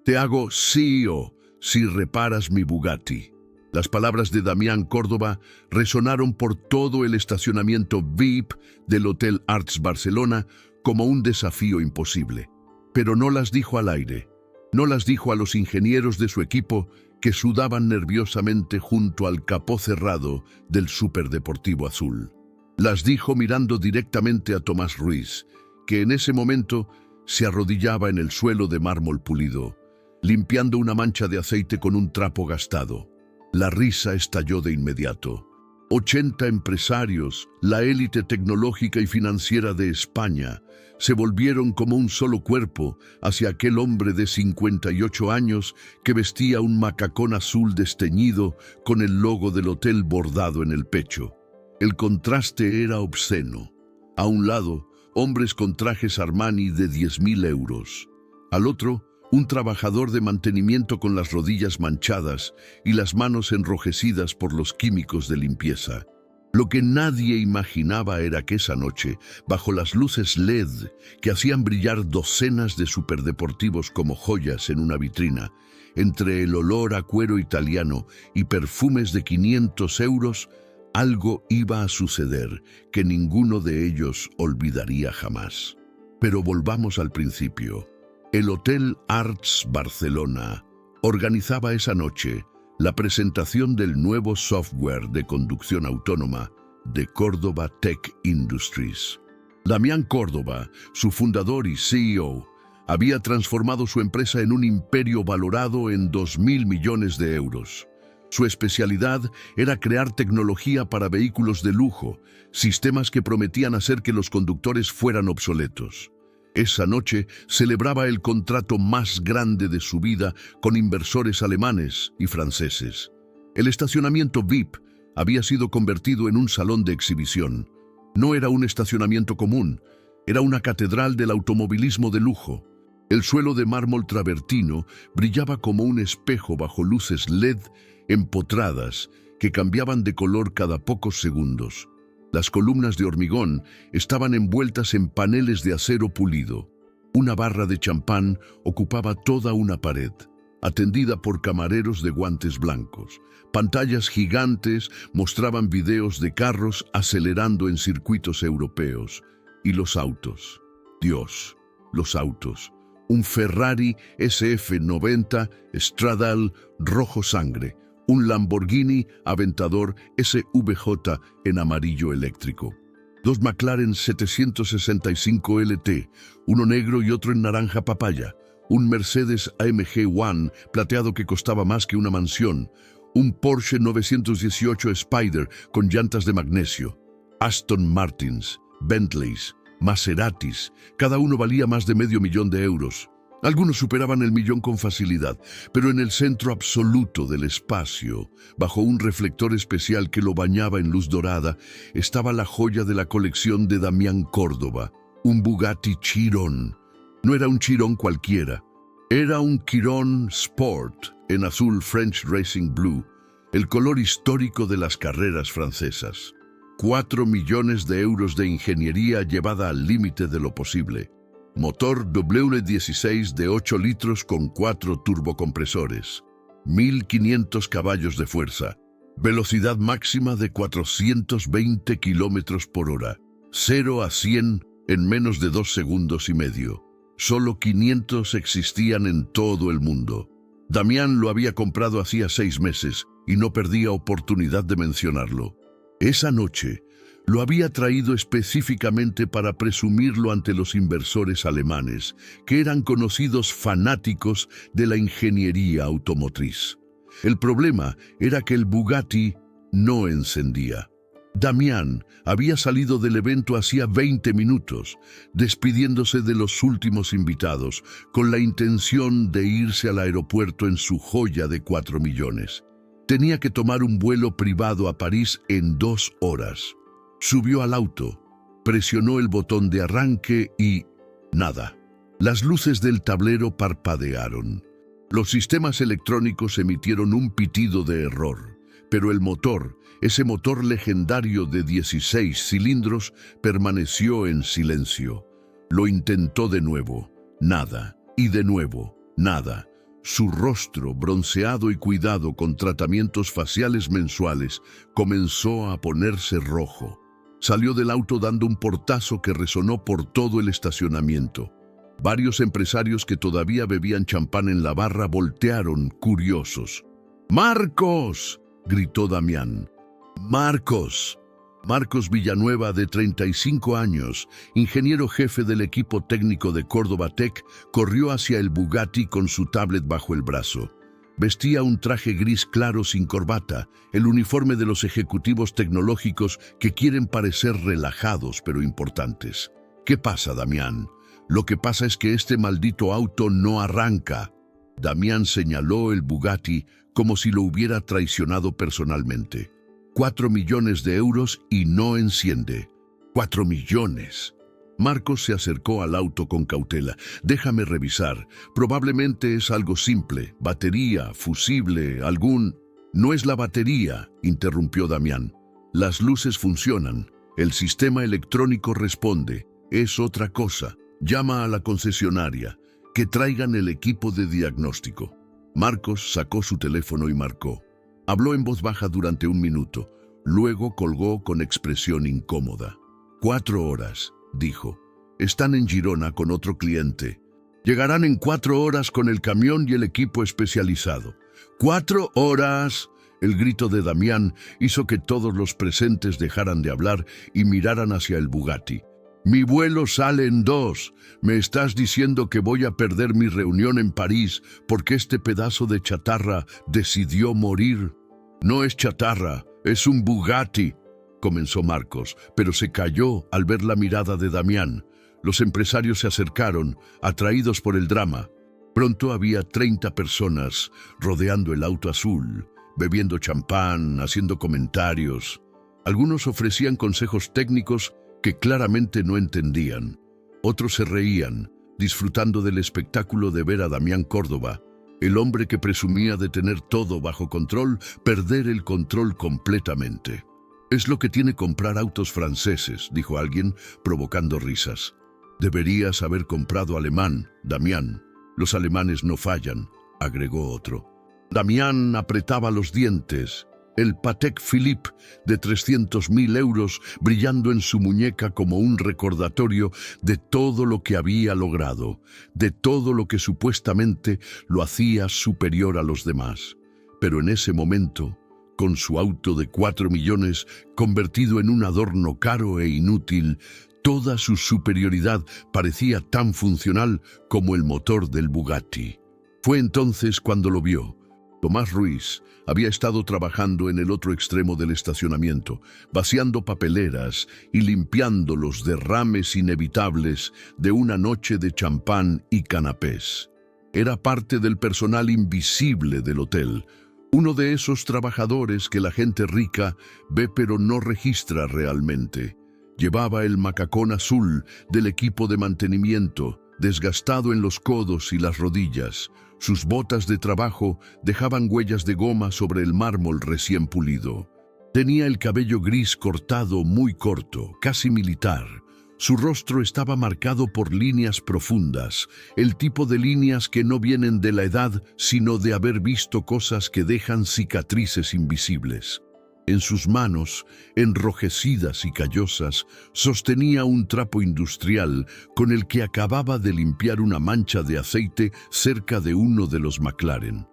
Te hago CEO si reparas mi Bugatti. Las palabras de Damián Córdoba resonaron por todo el estacionamiento VIP del Hotel Arts Barcelona como un desafío imposible. Pero no las dijo al aire. No las dijo a los ingenieros de su equipo que sudaban nerviosamente junto al capó cerrado del superdeportivo azul. Las dijo mirando directamente a Tomás Ruiz, que en ese momento se arrodillaba en el suelo de mármol pulido, limpiando una mancha de aceite con un trapo gastado. La risa estalló de inmediato. 80 empresarios, la élite tecnológica y financiera de España, se volvieron como un solo cuerpo hacia aquel hombre de 58 años que vestía un macacón azul desteñido con el logo del hotel bordado en el pecho. El contraste era obsceno. A un lado, hombres con trajes Armani de 10.000 euros. Al otro, un trabajador de mantenimiento con las rodillas manchadas y las manos enrojecidas por los químicos de limpieza. Lo que nadie imaginaba era que esa noche, bajo las luces LED que hacían brillar docenas de superdeportivos como joyas en una vitrina, entre el olor a cuero italiano y perfumes de 500 euros, algo iba a suceder que ninguno de ellos olvidaría jamás. Pero volvamos al principio. El Hotel Arts Barcelona organizaba esa noche la presentación del nuevo software de conducción autónoma de Córdoba Tech Industries. Damián Córdoba, su fundador y CEO, había transformado su empresa en un imperio valorado en 2.000 millones de euros. Su especialidad era crear tecnología para vehículos de lujo, sistemas que prometían hacer que los conductores fueran obsoletos. Esa noche celebraba el contrato más grande de su vida con inversores alemanes y franceses. El estacionamiento VIP había sido convertido en un salón de exhibición. No era un estacionamiento común, era una catedral del automovilismo de lujo. El suelo de mármol travertino brillaba como un espejo bajo luces LED empotradas que cambiaban de color cada pocos segundos. Las columnas de hormigón estaban envueltas en paneles de acero pulido. Una barra de champán ocupaba toda una pared, atendida por camareros de guantes blancos. Pantallas gigantes mostraban videos de carros acelerando en circuitos europeos. Y los autos. Dios, los autos. Un Ferrari SF90 Stradale rojo sangre. Un Lamborghini Aventador SVJ en amarillo eléctrico. Dos McLaren 765 LT, uno negro y otro en naranja papaya. Un Mercedes AMG One plateado que costaba más que una mansión. Un Porsche 918 Spider con llantas de magnesio. Aston Martins, Bentleys, Maseratis, cada uno valía más de $500.000 de euros. Algunos superaban el millón con facilidad, pero en el centro absoluto del espacio, bajo un reflector especial que lo bañaba en luz dorada, estaba la joya de la colección de Damián Córdoba, un Bugatti Chiron. No era un Chiron cualquiera, era un Chiron Sport en azul French Racing Blue, el color histórico de las carreras francesas. 4 millones de euros de ingeniería llevada al límite de lo posible. Motor W16 de 8 litros con 4 turbocompresores, 1.500 caballos de fuerza, velocidad máxima de 420 kilómetros por hora, 0 a 100 en menos de 2 segundos y medio. Solo 500 existían en todo el mundo. Damián lo había comprado hacía 6 meses y no perdía oportunidad de mencionarlo. Esa noche, lo había traído específicamente para presumirlo ante los inversores alemanes, que eran conocidos fanáticos de la ingeniería automotriz. El problema era que el Bugatti no encendía. Damián había salido del evento hacía 20 minutos, despidiéndose de los últimos invitados, con la intención de irse al aeropuerto en su joya de 4 millones. Tenía que tomar un vuelo privado a París en 2 horas. Subió al auto, presionó el botón de arranque y nada. Las luces del tablero parpadearon. Los sistemas electrónicos emitieron un pitido de error, pero el motor, ese motor legendario de 16 cilindros, permaneció en silencio. Lo intentó de nuevo, nada, y de nuevo, nada. Su rostro, bronceado y cuidado con tratamientos faciales mensuales, comenzó a ponerse rojo. Salió del auto dando un portazo que resonó por todo el estacionamiento. Varios empresarios que todavía bebían champán en la barra voltearon, curiosos. ¡Marcos!, gritó Damián. ¡Marcos! Marcos Villanueva, de 35 años, ingeniero jefe del equipo técnico de Córdoba Tech, corrió hacia el Bugatti con su tablet bajo el brazo. Vestía un traje gris claro sin corbata, el uniforme de los ejecutivos tecnológicos que quieren parecer relajados pero importantes. ¿Qué pasa, Damián? Lo que pasa es que este maldito auto no arranca. Damián señaló el Bugatti como si lo hubiera traicionado personalmente. 4 millones de euros y no enciende. 4 millones. Marcos se acercó al auto con cautela. Déjame revisar. Probablemente es algo simple. Batería, fusible, algún... No es la batería, interrumpió Damián. Las luces funcionan. El sistema electrónico responde. Es otra cosa. Llama a la concesionaria. Que traigan el equipo de diagnóstico. Marcos sacó su teléfono y marcó. Habló en voz baja durante 1 minuto. Luego colgó con expresión incómoda. 4 horas, dijo. Están en Girona con otro cliente. Llegarán en 4 horas con el camión y el equipo especializado. 4 horas. El grito de Damián hizo que todos los presentes dejaran de hablar y miraran hacia el Bugatti. Mi vuelo sale en 2. ¿Me estás diciendo que voy a perder mi reunión en París porque este pedazo de chatarra decidió morir? No es chatarra, es un Bugatti, comenzó Marcos, pero se calló al ver la mirada de Damián. Los empresarios se acercaron, atraídos por el drama. Pronto había 30 personas rodeando el auto azul, bebiendo champán, haciendo comentarios. Algunos ofrecían consejos técnicos que claramente no entendían. Otros se reían, disfrutando del espectáculo de ver a Damián Córdoba, el hombre que presumía de tener todo bajo control, perder el control completamente. Es lo que tiene comprar autos franceses, dijo alguien, provocando risas. Deberías haber comprado alemán, Damián. Los alemanes no fallan, agregó otro. Damián apretaba los dientes. El Patek Philippe de 300.000 euros brillando en su muñeca como un recordatorio de todo lo que había logrado, de todo lo que supuestamente lo hacía superior a los demás. Pero en ese momento, con su auto de 4 millones convertido en un adorno caro e inútil, toda su superioridad parecía tan funcional como el motor del Bugatti. Fue entonces cuando lo vio. Tomás Ruiz había estado trabajando en el otro extremo del estacionamiento, vaciando papeleras y limpiando los derrames inevitables de una noche de champán y canapés. Era parte del personal invisible del hotel, uno de esos trabajadores que la gente rica ve pero no registra realmente. Llevaba el macacón azul del equipo de mantenimiento, desgastado en los codos y las rodillas. Sus botas de trabajo dejaban huellas de goma sobre el mármol recién pulido. Tenía el cabello gris cortado muy corto, casi militar. Su rostro estaba marcado por líneas profundas, el tipo de líneas que no vienen de la edad, sino de haber visto cosas que dejan cicatrices invisibles. En sus manos, enrojecidas y callosas, sostenía un trapo industrial con el que acababa de limpiar una mancha de aceite cerca de uno de los McLaren.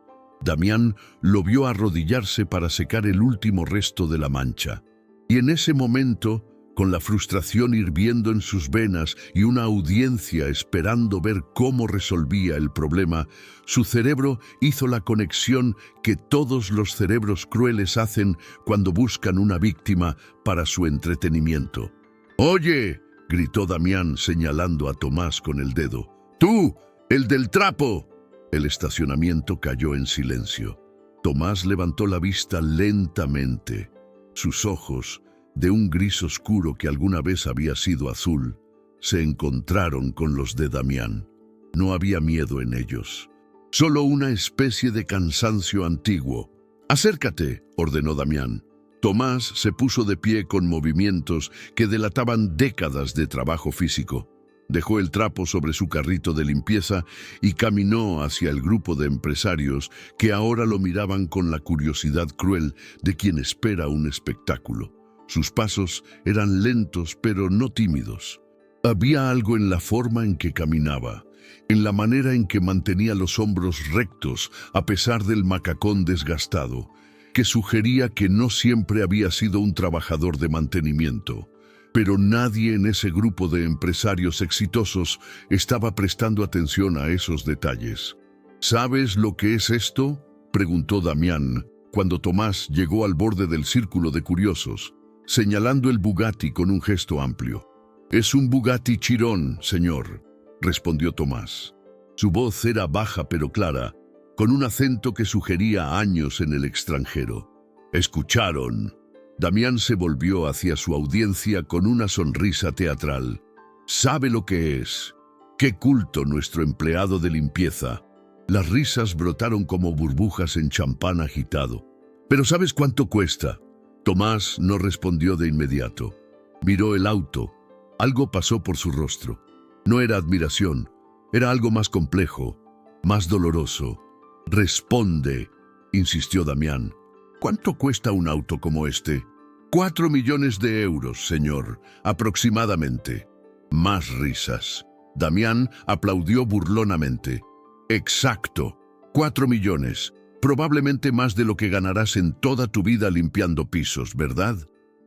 Damián lo vio arrodillarse para secar el último resto de la mancha. Y en ese momento, con la frustración hirviendo en sus venas y una audiencia esperando ver cómo resolvía el problema, su cerebro hizo la conexión que todos los cerebros crueles hacen cuando buscan una víctima para su entretenimiento. «¡Oye!», gritó Damián señalando a Tomás con el dedo. «¡Tú, el del trapo!». El estacionamiento cayó en silencio. Tomás levantó la vista lentamente. Sus ojos, de un gris oscuro que alguna vez había sido azul, se encontraron con los de Damián. No había miedo en ellos, solo una especie de cansancio antiguo. «Acércate», ordenó Damián. Tomás se puso de pie con movimientos que delataban décadas de trabajo físico. Dejó el trapo sobre su carrito de limpieza y caminó hacia el grupo de empresarios que ahora lo miraban con la curiosidad cruel de quien espera un espectáculo. Sus pasos eran lentos pero no tímidos. Había algo en la forma en que caminaba, en la manera en que mantenía los hombros rectos a pesar del macacón desgastado, que sugería que no siempre había sido un trabajador de mantenimiento. Pero nadie en ese grupo de empresarios exitosos estaba prestando atención a esos detalles. ¿Sabes lo que es esto?, preguntó Damián, cuando Tomás llegó al borde del círculo de curiosos, señalando el Bugatti con un gesto amplio. «Es un Bugatti Chiron, señor», respondió Tomás. Su voz era baja pero clara, con un acento que sugería años en el extranjero. «¿Escucharon?». Damián se volvió hacia su audiencia con una sonrisa teatral. «¿Sabe lo que es? ¡Qué culto nuestro empleado de limpieza!». Las risas brotaron como burbujas en champán agitado. «¿Pero sabes cuánto cuesta?». Tomás no respondió de inmediato. Miró el auto. Algo pasó por su rostro. No era admiración, era algo más complejo, más doloroso. «Responde», insistió Damián. «¿Cuánto cuesta un auto como este?». 4 millones de euros, señor, aproximadamente. Más risas. Damián aplaudió burlonamente. «Exacto, 4 millones. Probablemente más de lo que ganarás en toda tu vida limpiando pisos, ¿verdad?».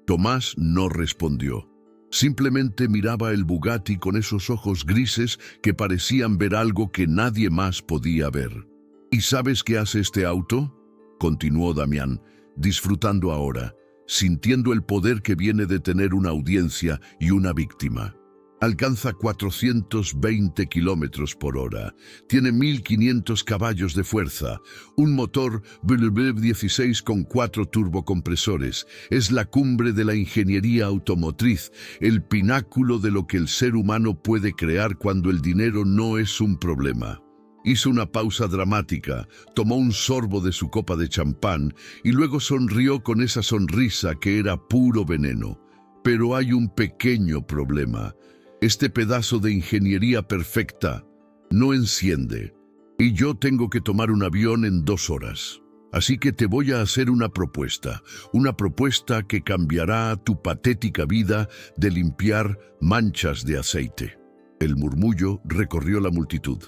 Tomás no respondió. Simplemente miraba el Bugatti con esos ojos grises que parecían ver algo que nadie más podía ver. «¿Y sabes qué hace este auto?», continuó Damián, disfrutando ahora, sintiendo el poder que viene de tener una audiencia y una víctima. Alcanza 420 kilómetros por hora, tiene 1500 caballos de fuerza, un motor V16 con 4 turbocompresores, es la cumbre de la ingeniería automotriz, el pináculo de lo que el ser humano puede crear cuando el dinero no es un problema. Hizo una pausa dramática, tomó un sorbo de su copa de champán y luego sonrió con esa sonrisa que era puro veneno. «Pero hay un pequeño problema. Este pedazo de ingeniería perfecta no enciende y yo tengo que tomar un avión en 2 horas. Así que te voy a hacer una propuesta que cambiará tu patética vida de limpiar manchas de aceite». El murmullo recorrió la multitud.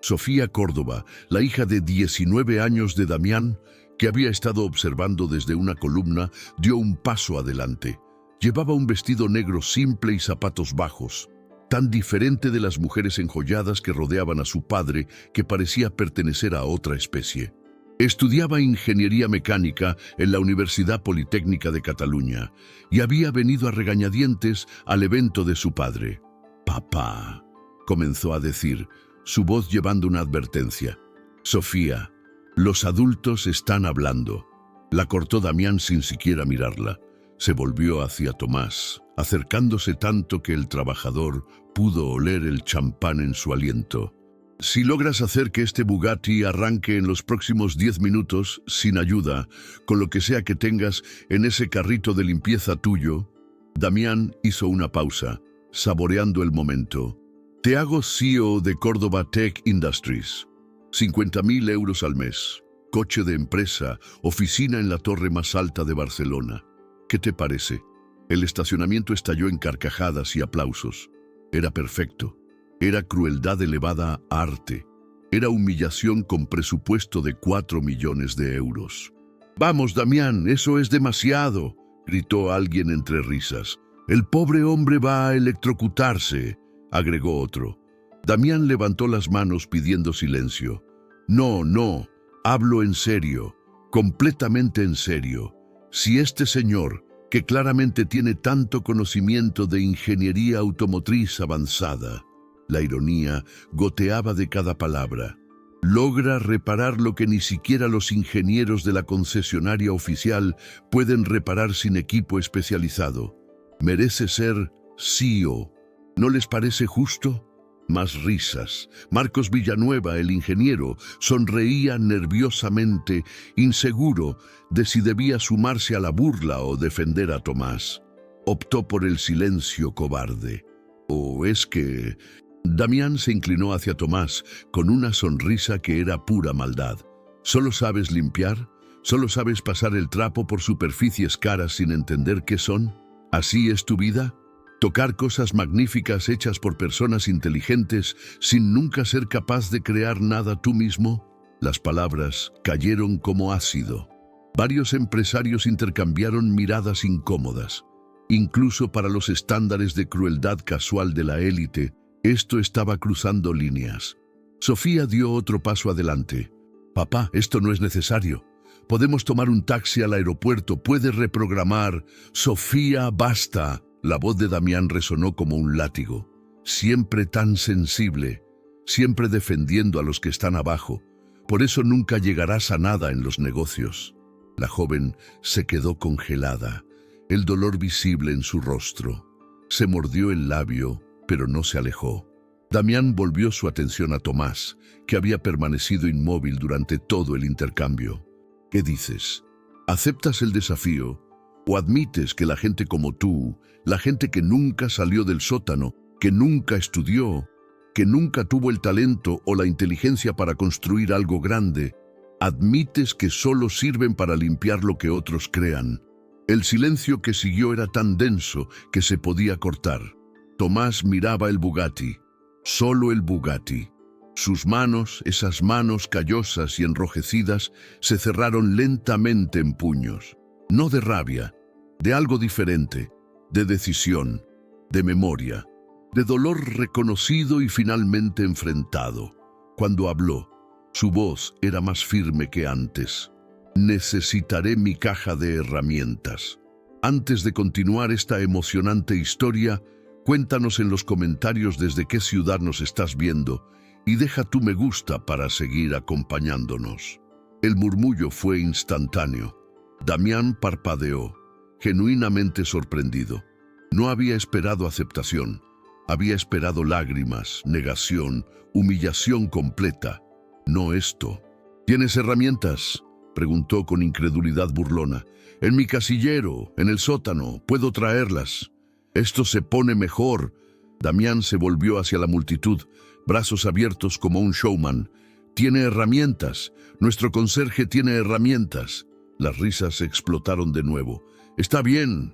Sofía Córdoba, la hija de 19 años de Damián, que había estado observando desde una columna, dio un paso adelante. Llevaba un vestido negro simple y zapatos bajos, tan diferente de las mujeres enjolladas que rodeaban a su padre que parecía pertenecer a otra especie. Estudiaba ingeniería mecánica en la Universidad Politécnica de Cataluña y había venido a regañadientes al evento de su padre. «Papá», comenzó a decir, su voz llevando una advertencia. «Sofía, los adultos están hablando». La cortó Damián sin siquiera mirarla. Se volvió hacia Tomás, acercándose tanto que el trabajador pudo oler el champán en su aliento. «Si logras hacer que este Bugatti arranque en los próximos 10 minutos, sin ayuda, con lo que sea que tengas en ese carrito de limpieza tuyo». Damián hizo una pausa, saboreando el momento. «Te hago CEO de Córdoba Tech Industries. 50.000 euros al mes. Coche de empresa, oficina en la torre más alta de Barcelona. ¿Qué te parece?». El estacionamiento estalló en carcajadas y aplausos. Era perfecto. Era crueldad elevada a arte. Era humillación con presupuesto de 4 millones de euros. «Vamos, Damián, eso es demasiado», gritó alguien entre risas. «El pobre hombre va a electrocutarse», agregó otro. Damián levantó las manos pidiendo silencio. «No, no, hablo en serio, completamente en serio. Si este señor, que claramente tiene tanto conocimiento de ingeniería automotriz avanzada», la ironía goteaba de cada palabra, «logra reparar lo que ni siquiera los ingenieros de la concesionaria oficial pueden reparar sin equipo especializado, merece ser CEO. ¿No les parece justo?». Más risas. Marcos Villanueva, el ingeniero, sonreía nerviosamente, inseguro de si debía sumarse a la burla o defender a Tomás. Optó por el silencio cobarde. ¿O es que...? Damián se inclinó hacia Tomás con una sonrisa que era pura maldad. ¿Solo sabes limpiar? ¿Solo sabes pasar el trapo por superficies caras sin entender qué son? ¿Así es tu vida? ¿Tocar cosas magníficas hechas por personas inteligentes sin nunca ser capaz de crear nada tú mismo? Las palabras cayeron como ácido. Varios empresarios intercambiaron miradas incómodas. Incluso para los estándares de crueldad casual de la élite, esto estaba cruzando líneas. Sofía dio otro paso adelante. «Papá, esto no es necesario. Podemos tomar un taxi al aeropuerto, puedes reprogramar». «Sofía, basta». La voz de Damián resonó como un látigo. Siempre tan sensible, siempre defendiendo a los que están abajo. Por eso nunca llegarás a nada en los negocios. La joven se quedó congelada, el dolor visible en su rostro. Se mordió el labio, pero no se alejó. Damián volvió su atención a Tomás, que había permanecido inmóvil durante todo el intercambio. «¿Qué dices? ¿Aceptas el desafío? ¿O admites que la gente como tú, la gente que nunca salió del sótano, que nunca estudió, que nunca tuvo el talento o la inteligencia para construir algo grande, admites que solo sirven para limpiar lo que otros crean?» El silencio que siguió era tan denso que se podía cortar. Tomás miraba el Bugatti, solo el Bugatti. Sus manos, esas manos callosas y enrojecidas, se cerraron lentamente en puños. No de rabia, de algo diferente, de decisión, de memoria, de dolor reconocido y finalmente enfrentado. Cuando habló, su voz era más firme que antes. «Necesitaré mi caja de herramientas». Antes de continuar esta emocionante historia, cuéntanos en los comentarios desde qué ciudad nos estás viendo y deja tu me gusta para seguir acompañándonos. El murmullo fue instantáneo. Damián parpadeó, genuinamente sorprendido. No había esperado aceptación, había esperado lágrimas, negación, humillación completa. No esto. «¿Tienes herramientas?», preguntó con incredulidad burlona. «En mi casillero, en el sótano, puedo traerlas». «Esto se pone mejor». Damián se volvió hacia la multitud, brazos abiertos como un showman. «Tiene herramientas. Nuestro conserje tiene herramientas». Las risas explotaron de nuevo. Está bien,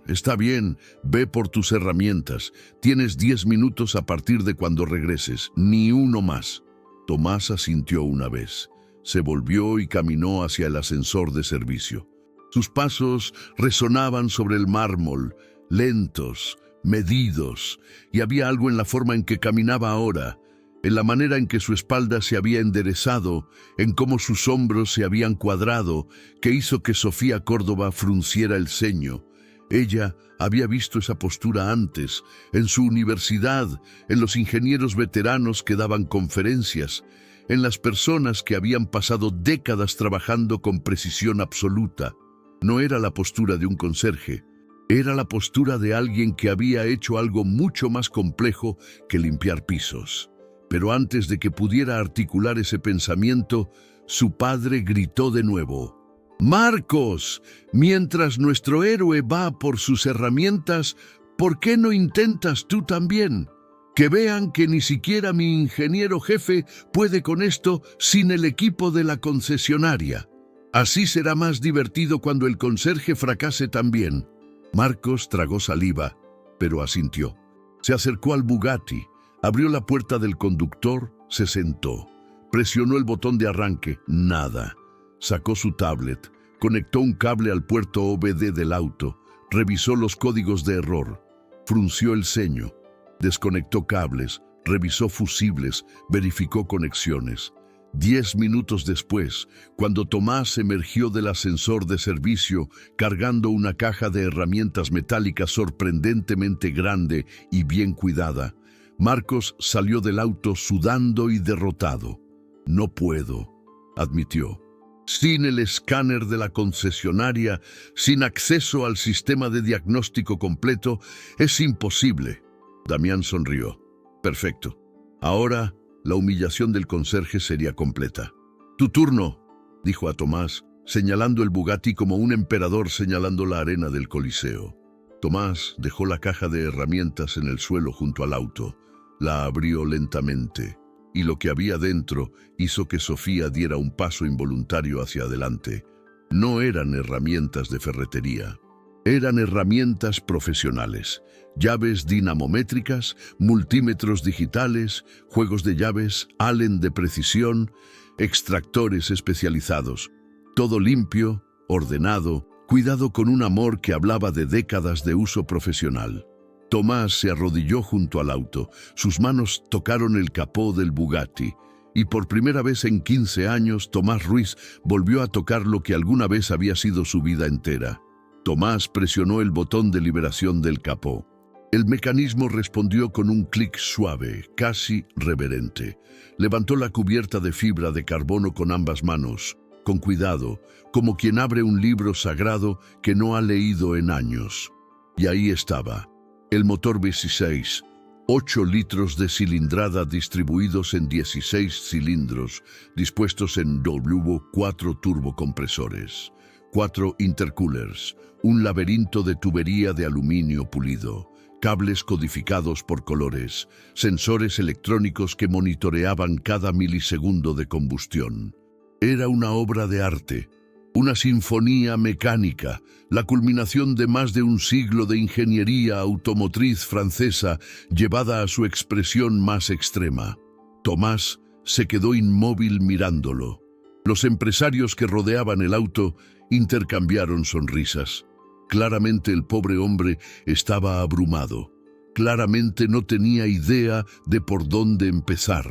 ve por tus herramientas. Tienes 10 minutos a partir de cuando regreses, ni uno más». Tomás asintió una vez. Se volvió y caminó hacia el ascensor de servicio. Sus pasos resonaban sobre el mármol, lentos, medidos, y había algo en la forma en que caminaba ahora, en la manera en que su espalda se había enderezado, en cómo sus hombros se habían cuadrado, que hizo que Sofía Córdoba frunciera el ceño. Ella había visto esa postura antes, en su universidad, en los ingenieros veteranos que daban conferencias, en las personas que habían pasado décadas trabajando con precisión absoluta. No era la postura de un conserje, era la postura de alguien que había hecho algo mucho más complejo que limpiar pisos. Pero antes de que pudiera articular ese pensamiento, su padre gritó de nuevo: «Marcos, mientras nuestro héroe va por sus herramientas, ¿por qué no intentas tú también? Que vean que ni siquiera mi ingeniero jefe puede con esto sin el equipo de la concesionaria. Así será más divertido cuando el conserje fracase también». Marcos tragó saliva, pero asintió. Se acercó al Bugatti, abrió la puerta del conductor, se sentó. Presionó el botón de arranque, nada. Sacó su tablet, conectó un cable al puerto OBD del auto, revisó los códigos de error, frunció el ceño, desconectó cables, revisó fusibles, verificó conexiones. 10 minutos después, cuando Tomás emergió del ascensor de servicio cargando una caja de herramientas metálicas sorprendentemente grande y bien cuidada, Marcos salió del auto sudando y derrotado. «No puedo», admitió. «Sin el escáner de la concesionaria, sin acceso al sistema de diagnóstico completo, es imposible». Damián sonrió. «Perfecto. Ahora la humillación del conserje sería completa». «Tu turno», dijo a Tomás, señalando el Bugatti como un emperador señalando la arena del Coliseo. Tomás dejó la caja de herramientas en el suelo junto al auto, la abrió lentamente, y lo que había dentro hizo que Sofía diera un paso involuntario hacia adelante. No eran herramientas de ferretería, eran herramientas profesionales, llaves dinamométricas, multímetros digitales, juegos de llaves, Allen de precisión, extractores especializados. Todo limpio, ordenado, cuidado con un amor que hablaba de décadas de uso profesional. Tomás se arrodilló junto al auto, sus manos tocaron el capó del Bugatti, y por primera vez en 15 años Tomás Ruiz volvió a tocar lo que alguna vez había sido su vida entera. Tomás presionó el botón de liberación del capó. El mecanismo respondió con un clic suave, casi reverente. Levantó la cubierta de fibra de carbono con ambas manos, con cuidado, como quien abre un libro sagrado que no ha leído en años. Y ahí estaba, el motor V6, 8 litros de cilindrada distribuidos en 16 cilindros, dispuestos en W, 4 turbocompresores, 4 intercoolers, un laberinto de tubería de aluminio pulido, cables codificados por colores, sensores electrónicos que monitoreaban cada milisegundo de combustión. Era una obra de arte, una sinfonía mecánica, la culminación de más de un siglo de ingeniería automotriz francesa llevada a su expresión más extrema. Tomás se quedó inmóvil mirándolo. Los empresarios que rodeaban el auto intercambiaron sonrisas. Claramente el pobre hombre estaba abrumado. Claramente no tenía idea de por dónde empezar.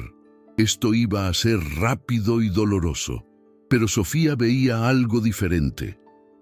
Esto iba a ser rápido y doloroso. Pero Sofía veía algo diferente.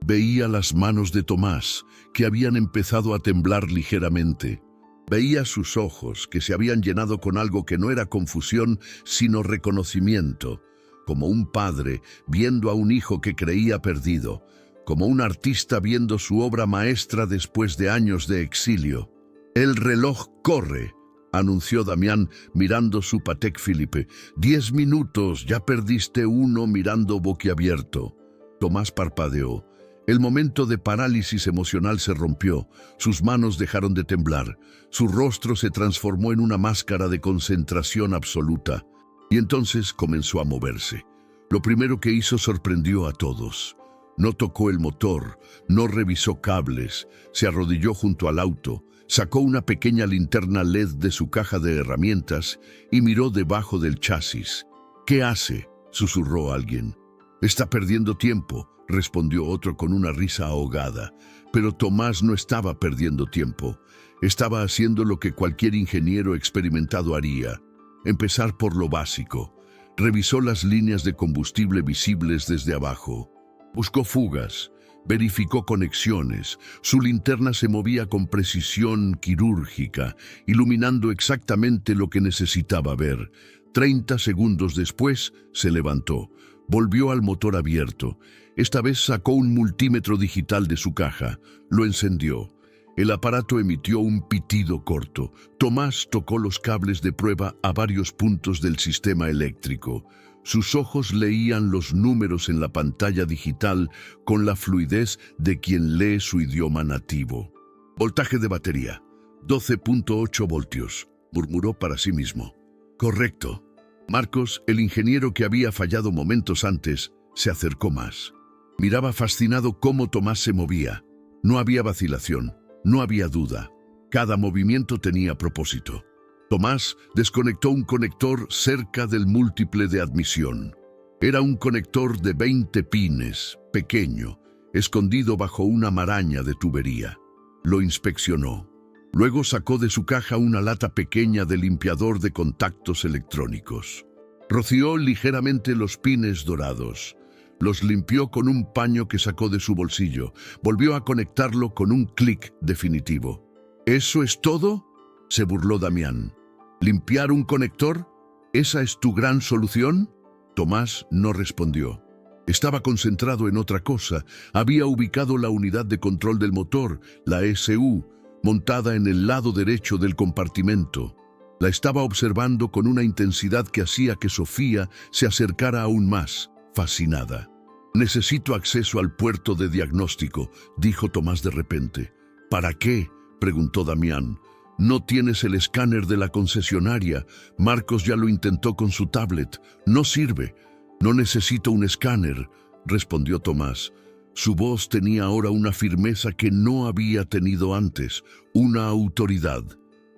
Veía las manos de Tomás, que habían empezado a temblar ligeramente. Veía sus ojos, que se habían llenado con algo que no era confusión, sino reconocimiento, como un padre viendo a un hijo que creía perdido, como un artista viendo su obra maestra después de años de exilio. «El reloj corre», anunció Damián mirando su Patek Philippe. 10 minutos, ya perdiste uno mirando boquiabierto. Tomás parpadeó. El momento de parálisis emocional se rompió, sus manos dejaron de temblar, su rostro se transformó en una máscara de concentración absoluta, y entonces comenzó a moverse. Lo primero que hizo sorprendió a todos. No tocó el motor, no revisó cables, se arrodilló junto al auto, sacó una pequeña linterna LED de su caja de herramientas y miró debajo del chasis. «¿Qué hace?», susurró alguien. «Está perdiendo tiempo», respondió otro con una risa ahogada. Pero Tomás no estaba perdiendo tiempo. Estaba haciendo lo que cualquier ingeniero experimentado haría. Empezar por lo básico. Revisó las líneas de combustible visibles desde abajo. Buscó fugas. Verificó conexiones. Su linterna se movía con precisión quirúrgica, iluminando exactamente lo que necesitaba ver. 30 segundos después, se levantó. Volvió al motor abierto. Esta vez sacó un multímetro digital de su caja. Lo encendió. El aparato emitió un pitido corto. Tomás tocó los cables de prueba a varios puntos del sistema eléctrico. Sus ojos leían los números en la pantalla digital con la fluidez de quien lee su idioma nativo. «Voltaje de batería, 12.8 voltios», murmuró para sí mismo. «Correcto». Marcos, el ingeniero que había fallado momentos antes, se acercó más. Miraba fascinado cómo Tomás se movía. No había vacilación, no había duda. Cada movimiento tenía propósito. Tomás desconectó un conector cerca del múltiple de admisión. Era un conector de 20 pines, pequeño, escondido bajo una maraña de tubería. Lo inspeccionó. Luego sacó de su caja una lata pequeña de limpiador de contactos electrónicos. Roció ligeramente los pines dorados. Los limpió con un paño que sacó de su bolsillo. Volvió a conectarlo con un clic definitivo. «¿Eso es todo?», se burló Damián. «¿Limpiar un conector? ¿Esa es tu gran solución?». Tomás no respondió. Estaba concentrado en otra cosa. Había ubicado la unidad de control del motor, la SU, montada en el lado derecho del compartimento. La estaba observando con una intensidad que hacía que Sofía se acercara aún más, fascinada. «Necesito acceso al puerto de diagnóstico», dijo Tomás de repente. ¿Para qué?, preguntó Damián. No tienes el escáner de la concesionaria. Marcos ya lo intentó con su tablet. No sirve. No necesito un escáner, respondió Tomás. Su voz tenía ahora una firmeza que no había tenido antes, una autoridad.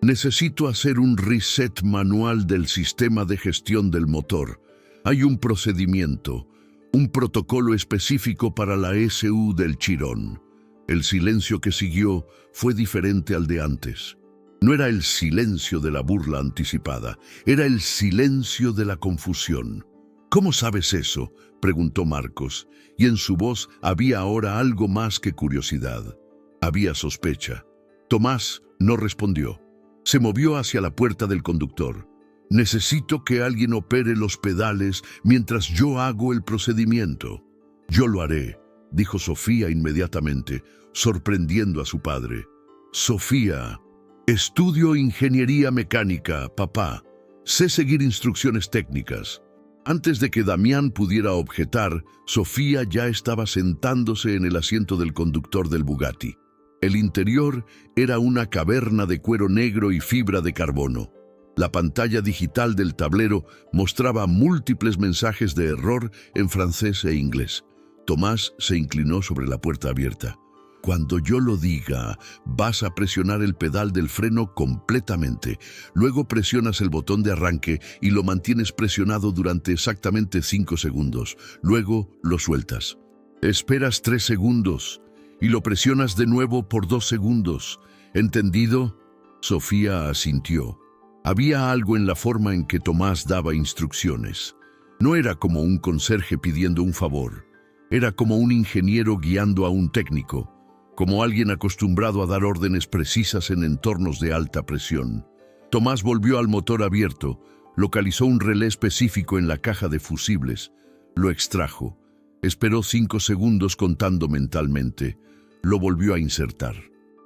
Necesito hacer un reset manual del sistema de gestión del motor. Hay un procedimiento, un protocolo específico para la SU del Chirón. El silencio que siguió fue diferente al de antes. No era el silencio de la burla anticipada, era el silencio de la confusión. ¿Cómo sabes eso?, preguntó Marcos, y en su voz había ahora algo más que curiosidad. Había sospecha. Tomás no respondió. Se movió hacia la puerta del conductor. Necesito que alguien opere los pedales mientras yo hago el procedimiento. Yo lo haré, dijo Sofía inmediatamente, sorprendiendo a su padre. Sofía, estudio ingeniería mecánica, papá. Sé seguir instrucciones técnicas. Antes de que Damián pudiera objetar, Sofía ya estaba sentándose en el asiento del conductor del Bugatti. El interior era una caverna de cuero negro y fibra de carbono. La pantalla digital del tablero mostraba múltiples mensajes de error en francés e inglés. Tomás se inclinó sobre la puerta abierta. Cuando yo lo diga, vas a presionar el pedal del freno completamente. Luego presionas el botón de arranque y lo mantienes presionado durante exactamente 5 segundos. Luego lo sueltas. Esperas 3 segundos y lo presionas de nuevo por 2 segundos. ¿Entendido? Sofía asintió. Había algo en la forma en que Tomás daba instrucciones. No era como un conserje pidiendo un favor. Era como un ingeniero guiando a un técnico, como alguien acostumbrado a dar órdenes precisas en entornos de alta presión. Tomás volvió al motor abierto, localizó un relé específico en la caja de fusibles, lo extrajo, esperó 5 segundos contando mentalmente, lo volvió a insertar.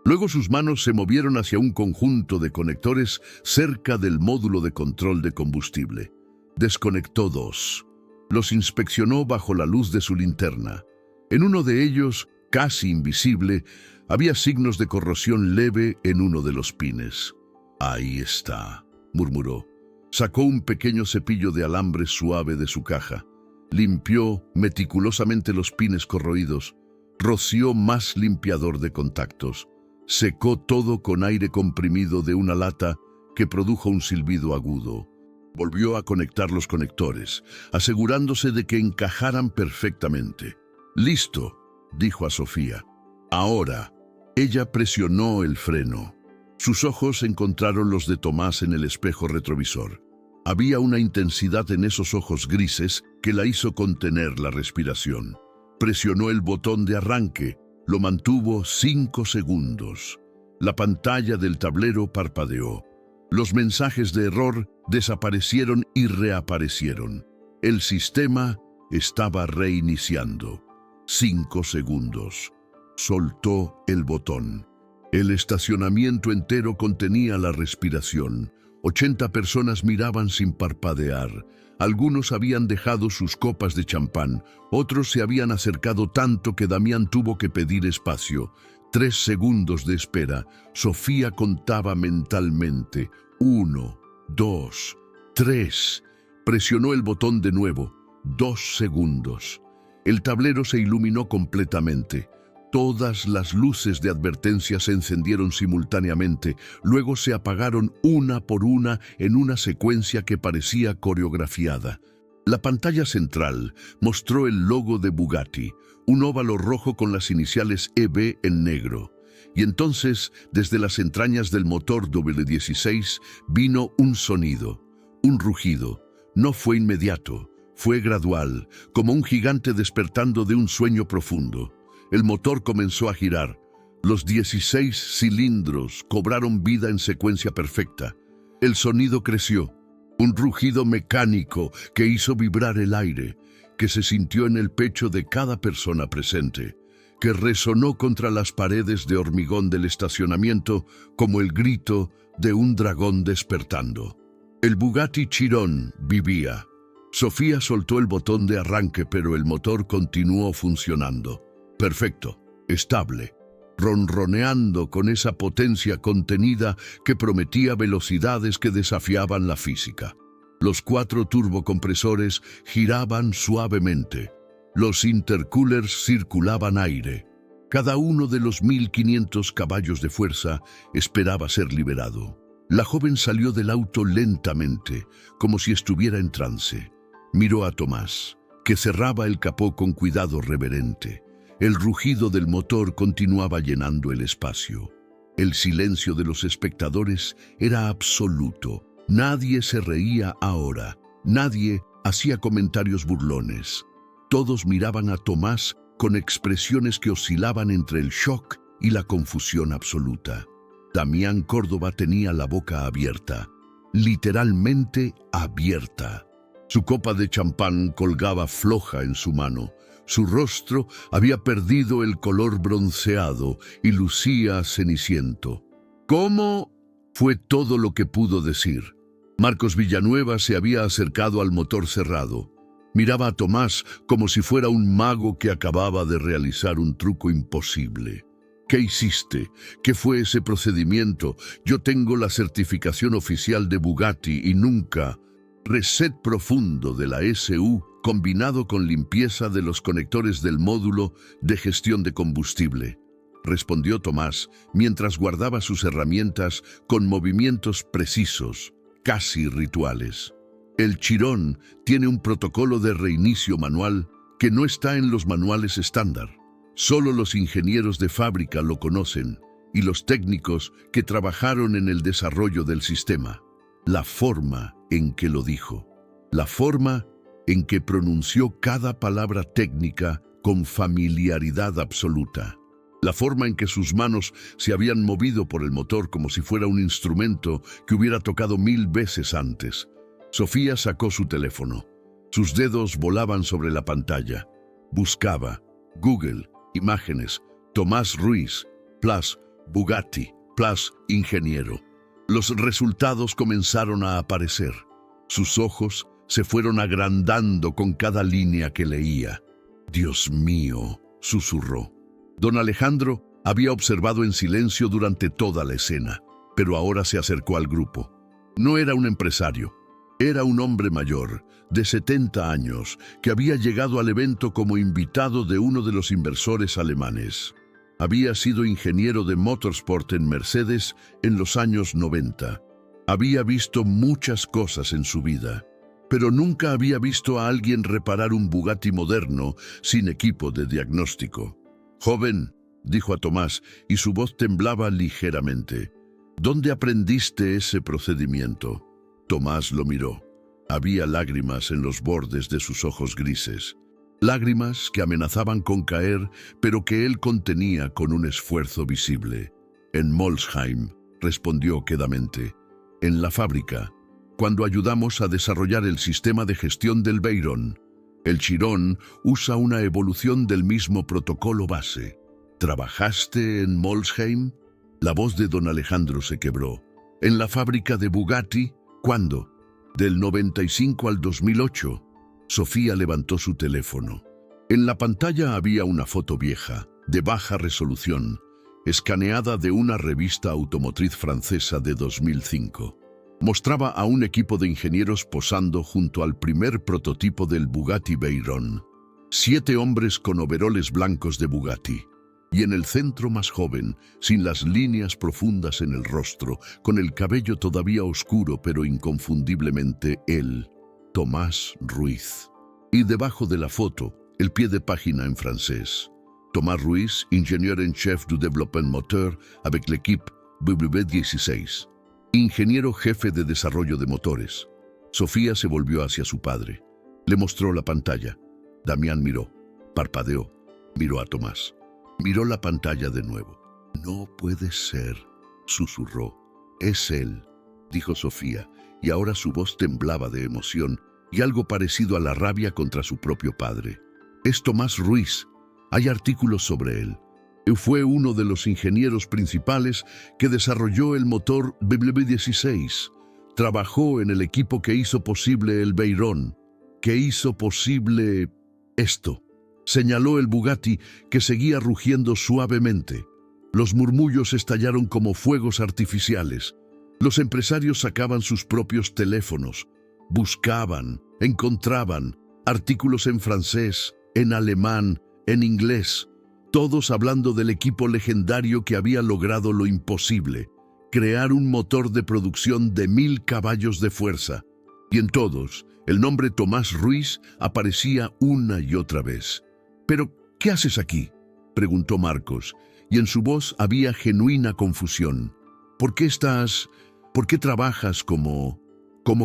Luego sus manos se movieron hacia un conjunto de conectores cerca del módulo de control de combustible. Desconectó 2. Los inspeccionó bajo la luz de su linterna. En uno de ellos, casi invisible, había signos de corrosión leve en uno de los pines. «Ahí está», murmuró. Sacó un pequeño cepillo de alambre suave de su caja. Limpió meticulosamente los pines corroídos. Roció más limpiador de contactos. Secó todo con aire comprimido de una lata que produjo un silbido agudo. Volvió a conectar los conectores, asegurándose de que encajaran perfectamente. «Listo», dijo a Sofía. «Ahora». Ella presionó el freno. Sus ojos encontraron los de Tomás en el espejo retrovisor. Había una intensidad en esos ojos grises que la hizo contener la respiración. Presionó el botón de arranque. Lo mantuvo 5 segundos. La pantalla del tablero parpadeó. Los mensajes de error desaparecieron y reaparecieron. El sistema estaba reiniciando. 5 segundos. Soltó el botón. El estacionamiento entero contenía la respiración. 80 personas miraban sin parpadear. Algunos habían dejado sus copas de champán. Otros se habían acercado tanto que Damián tuvo que pedir espacio. 3 segundos de espera. Sofía contaba mentalmente. 1, 2, 3. Presionó el botón de nuevo. 2 segundos. El tablero se iluminó completamente. Todas las luces de advertencia se encendieron simultáneamente, luego se apagaron una por una en una secuencia que parecía coreografiada. La pantalla central mostró el logo de Bugatti, un óvalo rojo con las iniciales EB en negro. Y entonces, desde las entrañas del motor W16, vino un sonido, un rugido. No fue inmediato, fue gradual, como un gigante despertando de un sueño profundo. El motor comenzó a girar. Los 16 cilindros cobraron vida en secuencia perfecta. El sonido creció, un rugido mecánico que hizo vibrar el aire, que se sintió en el pecho de cada persona presente, que resonó contra las paredes de hormigón del estacionamiento como el grito de un dragón despertando. El Bugatti Chiron vivía. Sofía soltó el botón de arranque, pero el motor continuó funcionando. Perfecto, estable. ronroneando con esa potencia contenida que prometía velocidades que desafiaban la física. Los 4 turbocompresores giraban suavemente. Los intercoolers circulaban aire. Cada uno de los 1500 caballos de fuerza esperaba ser liberado. La joven salió del auto lentamente, como si estuviera en trance. Miró a Tomás, que cerraba el capó con cuidado reverente. El rugido del motor continuaba llenando el espacio. El silencio de los espectadores era absoluto. Nadie se reía ahora. Nadie hacía comentarios burlones. Todos miraban a Tomás con expresiones que oscilaban entre el shock y la confusión absoluta. Damián Córdoba tenía la boca abierta, literalmente abierta. Su copa de champán colgaba floja en su mano. Su rostro había perdido el color bronceado y lucía ceniciento. ¿Cómo? Fue todo lo que pudo decir. Marcos Villanueva se había acercado al motor cerrado. Miraba a Tomás como si fuera un mago que acababa de realizar un truco imposible. ¿Qué hiciste? ¿Qué fue ese procedimiento? Yo tengo la certificación oficial de Bugatti y nunca. Reset profundo de la SU combinado con limpieza de los conectores del módulo de gestión de combustible, respondió Tomás mientras guardaba sus herramientas con movimientos precisos, casi rituales. El Chiron tiene un protocolo de reinicio manual que no está en los manuales estándar. Solo los ingenieros de fábrica lo conocen y los técnicos que trabajaron en el desarrollo del sistema. La forma en que lo dijo, la forma en que pronunció cada palabra técnica con familiaridad absoluta, la forma en que sus manos se habían movido por el motor como si fuera un instrumento que hubiera tocado 1000 veces antes. Sofía sacó su teléfono. Sus dedos volaban sobre la pantalla. Buscaba Google, imágenes, Tomás Ruiz, plus Bugatti, plus ingeniero. Los resultados comenzaron a aparecer. Sus ojos se fueron agrandando con cada línea que leía. «Dios mío», susurró. Don Alejandro había observado en silencio durante toda la escena, pero ahora se acercó al grupo. No era un empresario. Era un hombre mayor, de 70 años, que había llegado al evento como invitado de uno de los inversores alemanes. Había sido ingeniero de motorsport en Mercedes en los años 90. Había visto muchas cosas en su vida, pero nunca había visto a alguien reparar un Bugatti moderno sin equipo de diagnóstico. «Joven», dijo a Tomás, y su voz temblaba ligeramente, «¿dónde aprendiste ese procedimiento?» Tomás lo miró. Había lágrimas en los bordes de sus ojos grises. Lágrimas que amenazaban con caer, pero que él contenía con un esfuerzo visible. «En Molsheim», respondió quedamente. «En la fábrica, cuando ayudamos a desarrollar el sistema de gestión del Veyron. El Chiron usa una evolución del mismo protocolo base». «¿Trabajaste en Molsheim?» La voz de don Alejandro se quebró. «¿En la fábrica de Bugatti? ¿Cuándo?» «Del 95 al 2008. Sofía levantó su teléfono. En la pantalla había una foto vieja, de baja resolución, escaneada de una revista automotriz francesa de 2005. Mostraba a un equipo de ingenieros posando junto al primer prototipo del Bugatti Veyron. 7 hombres con overoles blancos de Bugatti. Y en el centro más joven, sin las líneas profundas en el rostro, con el cabello todavía oscuro pero inconfundiblemente él, Tomás Ruiz. Y debajo de la foto, el pie de página en francés. Tomás Ruiz, ingénieur en chef du développement moteur avec l'équipe W16. Ingeniero jefe de desarrollo de motores. Sofía se volvió hacia su padre. Le mostró la pantalla. Damián miró, parpadeó, miró a Tomás. Miró la pantalla de nuevo. «No puede ser», susurró. «Es él», dijo Sofía, y ahora su voz temblaba de emoción y algo parecido a la rabia contra su propio padre. «Es Tomás Ruiz. Hay artículos sobre él. Fue uno de los ingenieros principales que desarrolló el motor W16. Trabajó en el equipo que hizo posible el Veyron, que hizo posible esto». Señaló el Bugatti que seguía rugiendo suavemente. Los murmullos estallaron como fuegos artificiales. Los empresarios sacaban sus propios teléfonos. Buscaban, encontraban artículos en francés, en alemán, en inglés, todos hablando del equipo legendario que había logrado lo imposible, crear un motor de producción de 1000 caballos de fuerza. Y en todos, el nombre Tomás Ruiz aparecía una y otra vez. «¿Pero qué haces aquí?», preguntó Marcos, y en su voz había genuina confusión. ¿Por qué trabajas como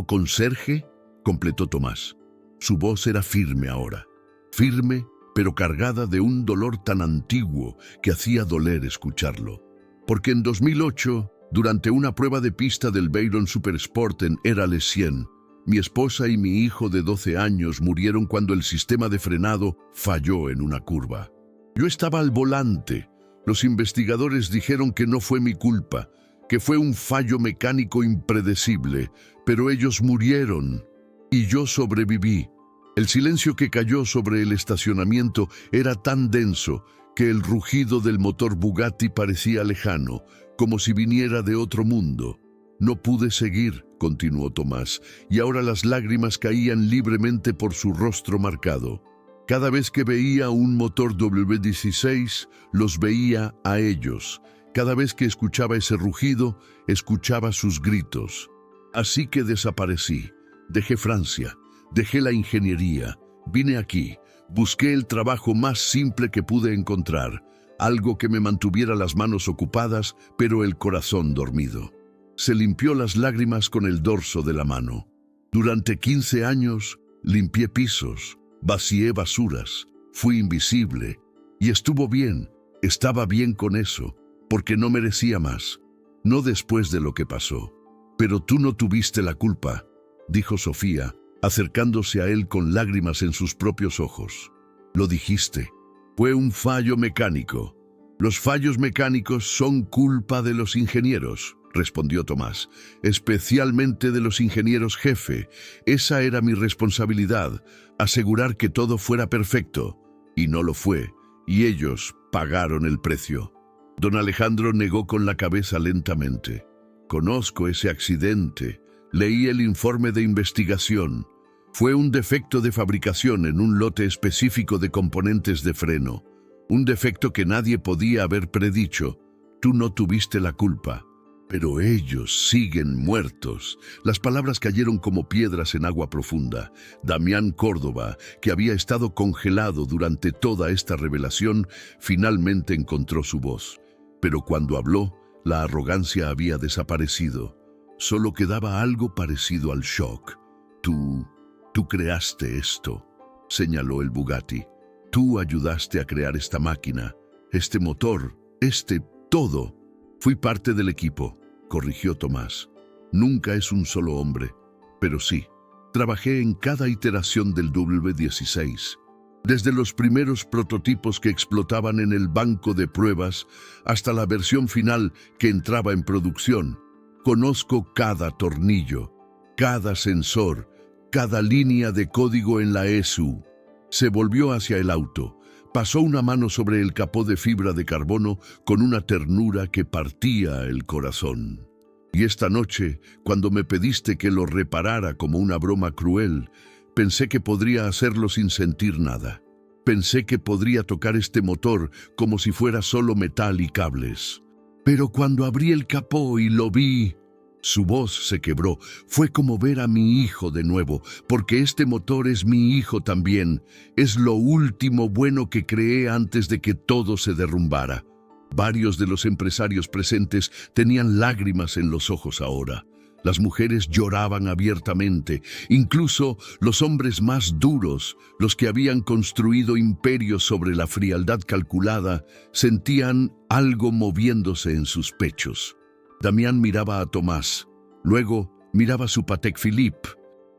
conserje?», completó Tomás. Su voz era firme ahora, firme, pero cargada de un dolor tan antiguo que hacía doler escucharlo. Porque en 2008, durante una prueba de pista del Veyron Supersport en Érales 100, mi esposa y mi hijo de 12 años murieron cuando el sistema de frenado falló en una curva. Yo estaba al volante. Los investigadores dijeron que no fue mi culpa, que fue un fallo mecánico impredecible, pero ellos murieron y yo sobreviví. El silencio que cayó sobre el estacionamiento era tan denso que el rugido del motor Bugatti parecía lejano, como si viniera de otro mundo. «No pude seguir», continuó Tomás, y ahora las lágrimas caían libremente por su rostro marcado. Cada vez que veía un motor W16, los veía a ellos. Cada vez que escuchaba ese rugido, escuchaba sus gritos. Así que desaparecí. Dejé Francia, dejé la ingeniería, vine aquí, busqué el trabajo más simple que pude encontrar, algo que me mantuviera las manos ocupadas, pero el corazón dormido. Se limpió las lágrimas con el dorso de la mano. Durante 15 años, limpié pisos, vacié basuras, fui invisible, y estuvo bien, estaba bien con eso, porque no merecía más, no después de lo que pasó. «Pero tú no tuviste la culpa», dijo Sofía, acercándose a él con lágrimas en sus propios ojos. «Lo dijiste. Fue un fallo mecánico. Los fallos mecánicos son culpa de los ingenieros», respondió Tomás, «especialmente de los ingenieros jefe. Esa era mi responsabilidad, asegurar que todo fuera perfecto. Y no lo fue, y ellos pagaron el precio». Don Alejandro negó con la cabeza lentamente. «Conozco ese accidente. Leí el informe de investigación. Fue un defecto de fabricación en un lote específico de componentes de freno. Un defecto que nadie podía haber predicho. Tú no tuviste la culpa. Pero ellos siguen muertos». Las palabras cayeron como piedras en agua profunda. Damián Córdoba, que había estado congelado durante toda esta revelación, finalmente encontró su voz. Pero cuando habló, la arrogancia había desaparecido. Solo quedaba algo parecido al shock. Tú creaste esto», señaló el Bugatti. «Tú ayudaste a crear esta máquina, este motor, todo». «Fui parte del equipo», corrigió Tomás. «Nunca es un solo hombre, pero sí, trabajé en cada iteración del W16. Desde los primeros prototipos que explotaban en el banco de pruebas hasta la versión final que entraba en producción. Conozco cada tornillo, cada sensor, cada línea de código en la ESU». Se volvió hacia el auto, pasó una mano sobre el capó de fibra de carbono con una ternura que partía el corazón. «Y esta noche, cuando me pediste que lo reparara como una broma cruel, pensé que podría hacerlo sin sentir nada. Pensé que podría tocar este motor como si fuera solo metal y cables. Pero cuando abrí el capó y lo vi...». Su voz se quebró. «Fue como ver a mi hijo de nuevo, porque este motor es mi hijo también. Es lo último bueno que creé antes de que todo se derrumbara». Varios de los empresarios presentes tenían lágrimas en los ojos ahora. Las mujeres lloraban abiertamente, incluso los hombres más duros, los que habían construido imperios sobre la frialdad calculada, sentían algo moviéndose en sus pechos. Damián miraba a Tomás, luego miraba su Patek Philippe,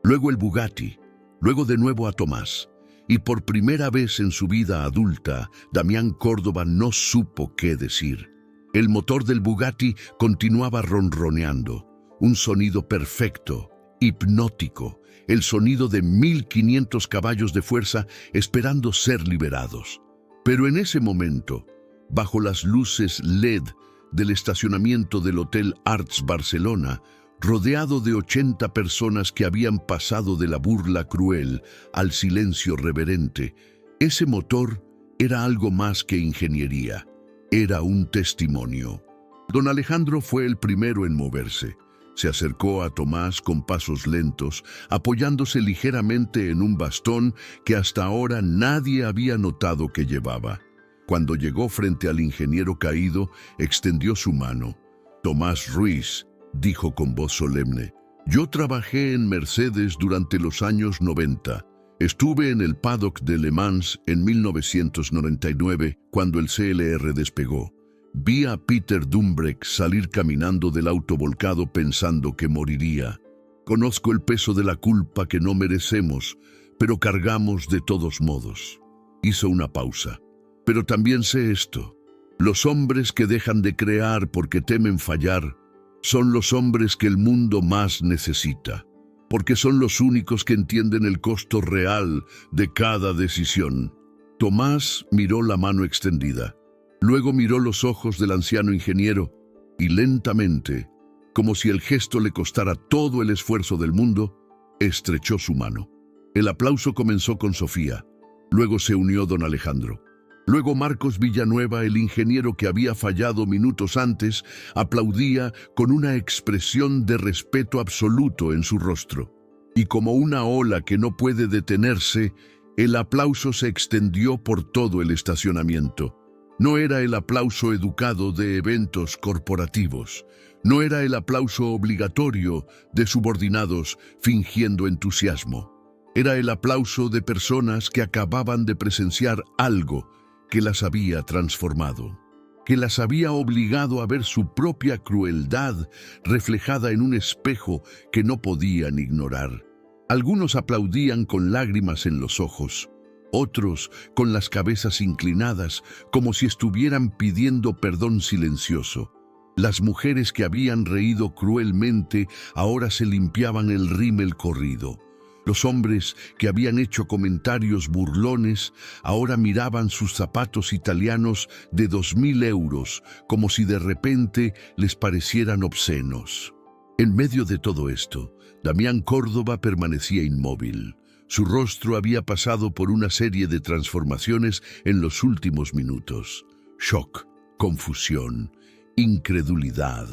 luego el Bugatti, luego de nuevo a Tomás. Y por primera vez en su vida adulta, Damián Córdoba no supo qué decir. El motor del Bugatti continuaba ronroneando. Un sonido perfecto, hipnótico, el sonido de 1500 caballos de fuerza esperando ser liberados. Pero en ese momento, bajo las luces LED del estacionamiento del Hotel Arts Barcelona, rodeado de 80 personas que habían pasado de la burla cruel al silencio reverente. Ese motor era algo más que ingeniería, era un testimonio. Don Alejandro fue el primero en moverse. Se acercó a Tomás con pasos lentos, apoyándose ligeramente en un bastón que hasta ahora nadie había notado que llevaba. Cuando llegó frente al ingeniero caído, extendió su mano. «Tomás Ruiz», dijo con voz solemne, «yo trabajé en Mercedes durante los años 90. Estuve en el paddock de Le Mans en 1999, cuando el CLR despegó. Vi a Peter Dumbreck salir caminando del auto volcado pensando que moriría. Conozco el peso de la culpa que no merecemos, pero cargamos de todos modos». Hizo una pausa. «Pero también sé esto. Los hombres que dejan de crear porque temen fallar son los hombres que el mundo más necesita, porque son los únicos que entienden el costo real de cada decisión». Tomás miró la mano extendida. Luego miró los ojos del anciano ingeniero y lentamente, como si el gesto le costara todo el esfuerzo del mundo, estrechó su mano. El aplauso comenzó con Sofía. Luego se unió don Alejandro. Luego Marcos Villanueva, el ingeniero que había fallado minutos antes, aplaudía con una expresión de respeto absoluto en su rostro. Y como una ola que no puede detenerse, el aplauso se extendió por todo el estacionamiento. No era el aplauso educado de eventos corporativos. No era el aplauso obligatorio de subordinados fingiendo entusiasmo. Era el aplauso de personas que acababan de presenciar algo que las había transformado, que las había obligado a ver su propia crueldad reflejada en un espejo que no podían ignorar. Algunos aplaudían con lágrimas en los ojos, otros con las cabezas inclinadas como si estuvieran pidiendo perdón silencioso. Las mujeres que habían reído cruelmente ahora se limpiaban el rímel corrido. Los hombres que habían hecho comentarios burlones ahora miraban sus zapatos italianos de 2.000 euros como si de repente les parecieran obscenos. En medio de todo esto, Damián Córdoba permanecía inmóvil. Su rostro había pasado por una serie de transformaciones en los últimos minutos. Shock, confusión, incredulidad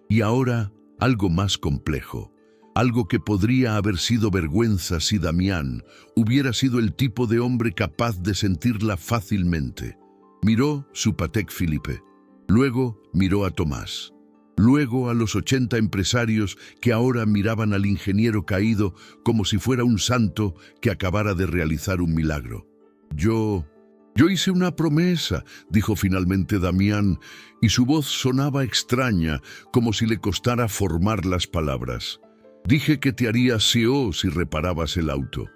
y ahora algo más complejo. Algo que podría haber sido vergüenza si Damián hubiera sido el tipo de hombre capaz de sentirla fácilmente. Miró su Patek Philippe, luego miró a Tomás, luego a los 80 empresarios que ahora miraban al ingeniero caído como si fuera un santo que acabara de realizar un milagro. Yo hice una promesa, dijo finalmente Damián, y su voz sonaba extraña, como si le costara formar las palabras. Dije que te haría CEO si reparabas el auto.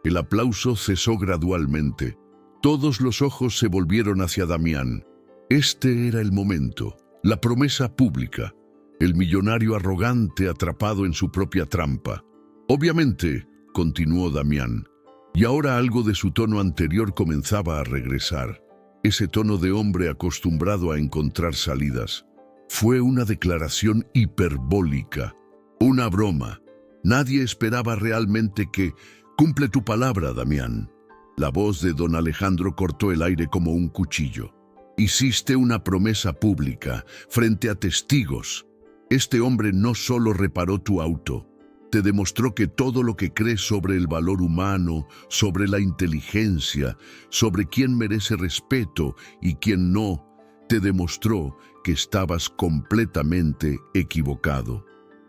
El aplauso cesó gradualmente. Todos los ojos se volvieron hacia Damián. Este era el momento, la promesa pública, el millonario arrogante atrapado en su propia trampa. Obviamente, continuó Damián, y ahora algo de su tono anterior comenzaba a regresar. Ese tono de hombre acostumbrado a encontrar salidas. Fue una declaración hiperbólica, una broma. Nadie esperaba realmente que «Cumple tu palabra, Damián». La voz de don Alejandro cortó el aire como un cuchillo. «Hiciste una promesa pública, frente a testigos. Este hombre no solo reparó tu auto, te demostró que todo lo que crees sobre el valor humano, sobre la inteligencia, sobre quién merece respeto y quién no, te demostró que estabas completamente equivocado».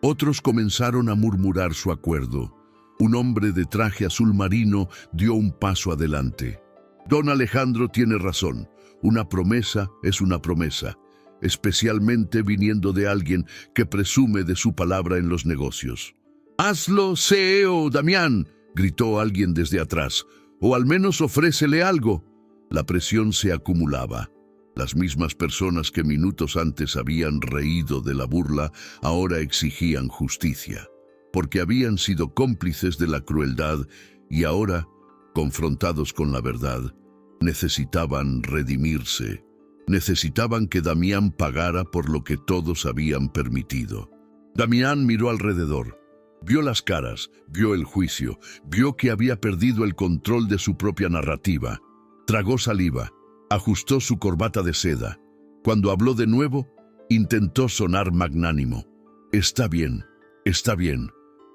Otros comenzaron a murmurar su acuerdo. Un hombre de traje azul marino dio un paso adelante. «Don Alejandro tiene razón. Una promesa es una promesa, especialmente viniendo de alguien que presume de su palabra en los negocios». «¡Hazlo CEO, Damián!», gritó alguien desde atrás. «O al menos ofrécele algo». La presión se acumulaba. Las mismas personas que minutos antes habían reído de la burla ahora exigían justicia, porque habían sido cómplices de la crueldad y ahora, confrontados con la verdad, necesitaban redimirse. Necesitaban que Damián pagara por lo que todos habían permitido. Damián miró alrededor. Vio las caras, vio el juicio, vio que había perdido el control de su propia narrativa. Tragó saliva, ajustó su corbata de seda. Cuando habló de nuevo, intentó sonar magnánimo. Está bien.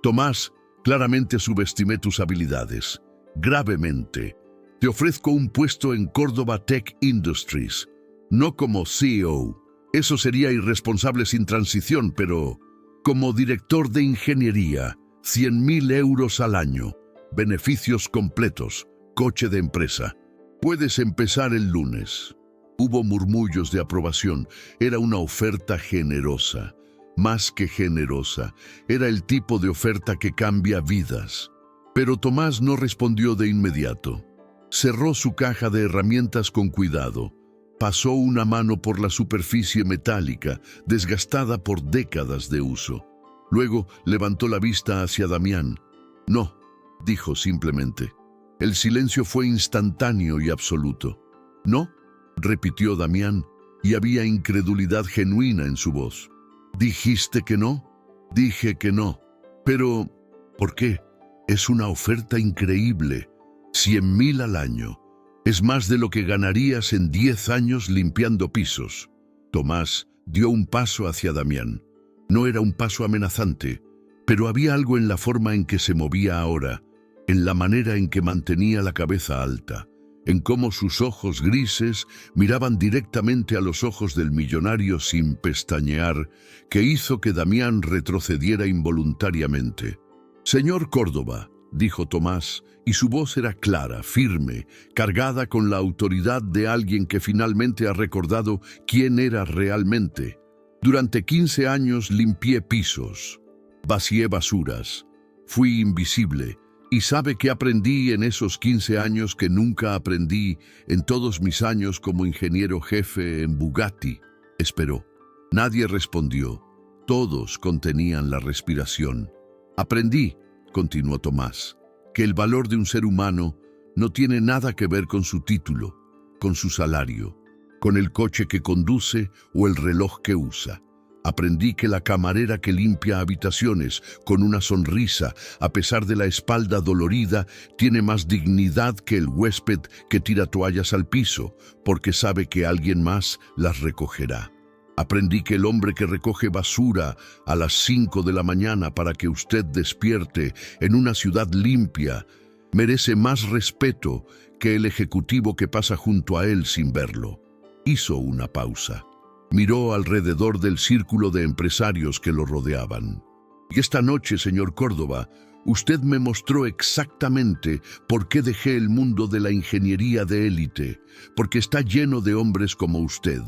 Tomás, claramente subestimé tus habilidades. Gravemente. Te ofrezco un puesto en Córdoba Tech Industries. No como CEO. Eso sería irresponsable sin transición, pero como director de ingeniería, 100.000 euros al año, beneficios completos, coche de empresa. Puedes empezar el lunes. Hubo murmullos de aprobación. Era una oferta generosa. Más que generosa. Era el tipo de oferta que cambia vidas. Pero Tomás no respondió de inmediato. Cerró su caja de herramientas con cuidado. Pasó una mano por la superficie metálica, desgastada por décadas de uso. Luego levantó la vista hacia Damián. No, dijo simplemente. El silencio fue instantáneo y absoluto. ¿No?, repitió Damián, y había incredulidad genuina en su voz. ¿Dijiste que no? Dije que no. Pero, ¿por qué? Es una oferta increíble. 100.000 al año. Es más de lo que ganarías en 10 años limpiando pisos. Tomás dio un paso hacia Damián. No era un paso amenazante, pero había algo en la forma en que se movía ahora, en la manera en que mantenía la cabeza alta, en cómo sus ojos grises miraban directamente a los ojos del millonario sin pestañear, que hizo que Damián retrocediera involuntariamente. «Señor Córdoba», dijo Tomás, y su voz era clara, firme, cargada con la autoridad de alguien que finalmente ha recordado quién era realmente. «Durante 15 años limpié pisos, vacié basuras, fui invisible, y sabe que aprendí en esos 15 años que nunca aprendí en todos mis años como ingeniero jefe en Bugatti». Esperó. Nadie respondió. Todos contenían la respiración. «Aprendí», continuó Tomás, «que el valor de un ser humano no tiene nada que ver con su título, con su salario, con el coche que conduce o el reloj que usa. Aprendí que la camarera que limpia habitaciones con una sonrisa, a pesar de la espalda dolorida, tiene más dignidad que el huésped que tira toallas al piso, porque sabe que alguien más las recogerá. Aprendí que el hombre que recoge basura a las 5 de la mañana para que usted despierte en una ciudad limpia merece más respeto que el ejecutivo que pasa junto a él sin verlo». Hizo una pausa. Miró alrededor del círculo de empresarios que lo rodeaban. «Y esta noche, señor Córdoba, usted me mostró exactamente por qué dejé el mundo de la ingeniería de élite, porque está lleno de hombres como usted.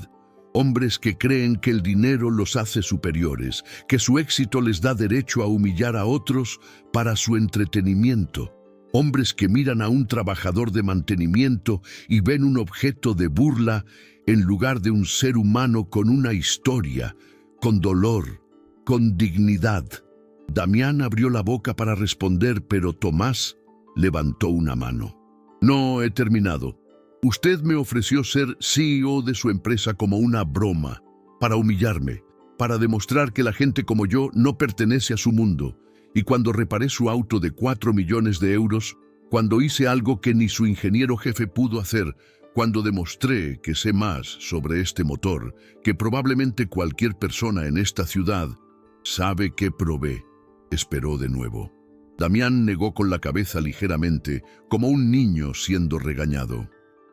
Hombres que creen que el dinero los hace superiores, que su éxito les da derecho a humillar a otros para su entretenimiento. Hombres que miran a un trabajador de mantenimiento y ven un objeto de burla en lugar de un ser humano con una historia, con dolor, con dignidad». Damián abrió la boca para responder, pero Tomás levantó una mano. «No he terminado. Usted me ofreció ser CEO de su empresa como una broma, para humillarme, para demostrar que la gente como yo no pertenece a su mundo. Y cuando reparé su auto de 4 millones de euros, cuando hice algo que ni su ingeniero jefe pudo hacer, cuando demostré que sé más sobre este motor que probablemente cualquier persona en esta ciudad, ¿sabe qué probé?». Esperó de nuevo. Damián negó con la cabeza ligeramente, como un niño siendo regañado.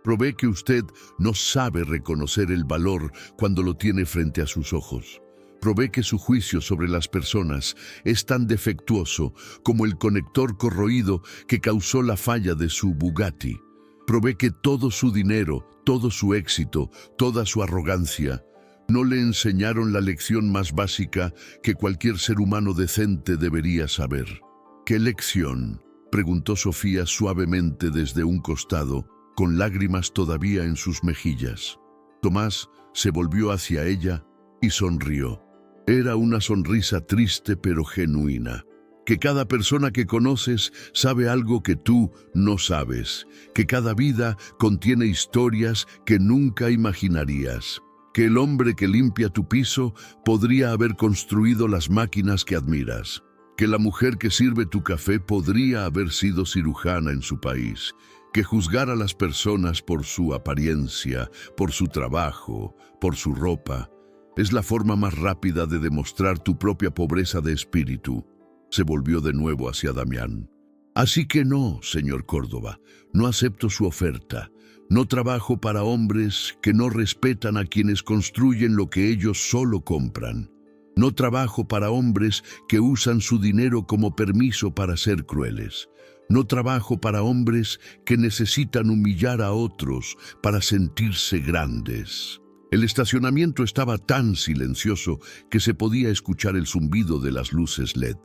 «Probé que usted no sabe reconocer el valor cuando lo tiene frente a sus ojos. Probé que su juicio sobre las personas es tan defectuoso como el conector corroído que causó la falla de su Bugatti. Probé que todo su dinero, todo su éxito, toda su arrogancia no le enseñaron la lección más básica que cualquier ser humano decente debería saber». «¿Qué lección?», preguntó Sofía suavemente desde un costado, con lágrimas todavía en sus mejillas. Tomás se volvió hacia ella y sonrió. Era una sonrisa triste pero genuina. que cada persona que conoces sabe algo que tú no sabes, que cada vida contiene historias que nunca imaginarías, que el hombre que limpia tu piso podría haber construido las máquinas que admiras, que la mujer que sirve tu café podría haber sido cirujana en su país, que juzgar a las personas por su apariencia, por su trabajo, por su ropa, es la forma más rápida de demostrar tu propia pobreza de espíritu. Se volvió de nuevo hacia Damián. Así que no, señor Córdoba, no acepto su oferta. No trabajo para hombres que no respetan a quienes construyen lo que ellos solo compran. No trabajo para hombres que usan su dinero como permiso para ser crueles. No trabajo para hombres que necesitan humillar a otros para sentirse grandes. El estacionamiento estaba tan silencioso que se podía escuchar el zumbido de las luces LED.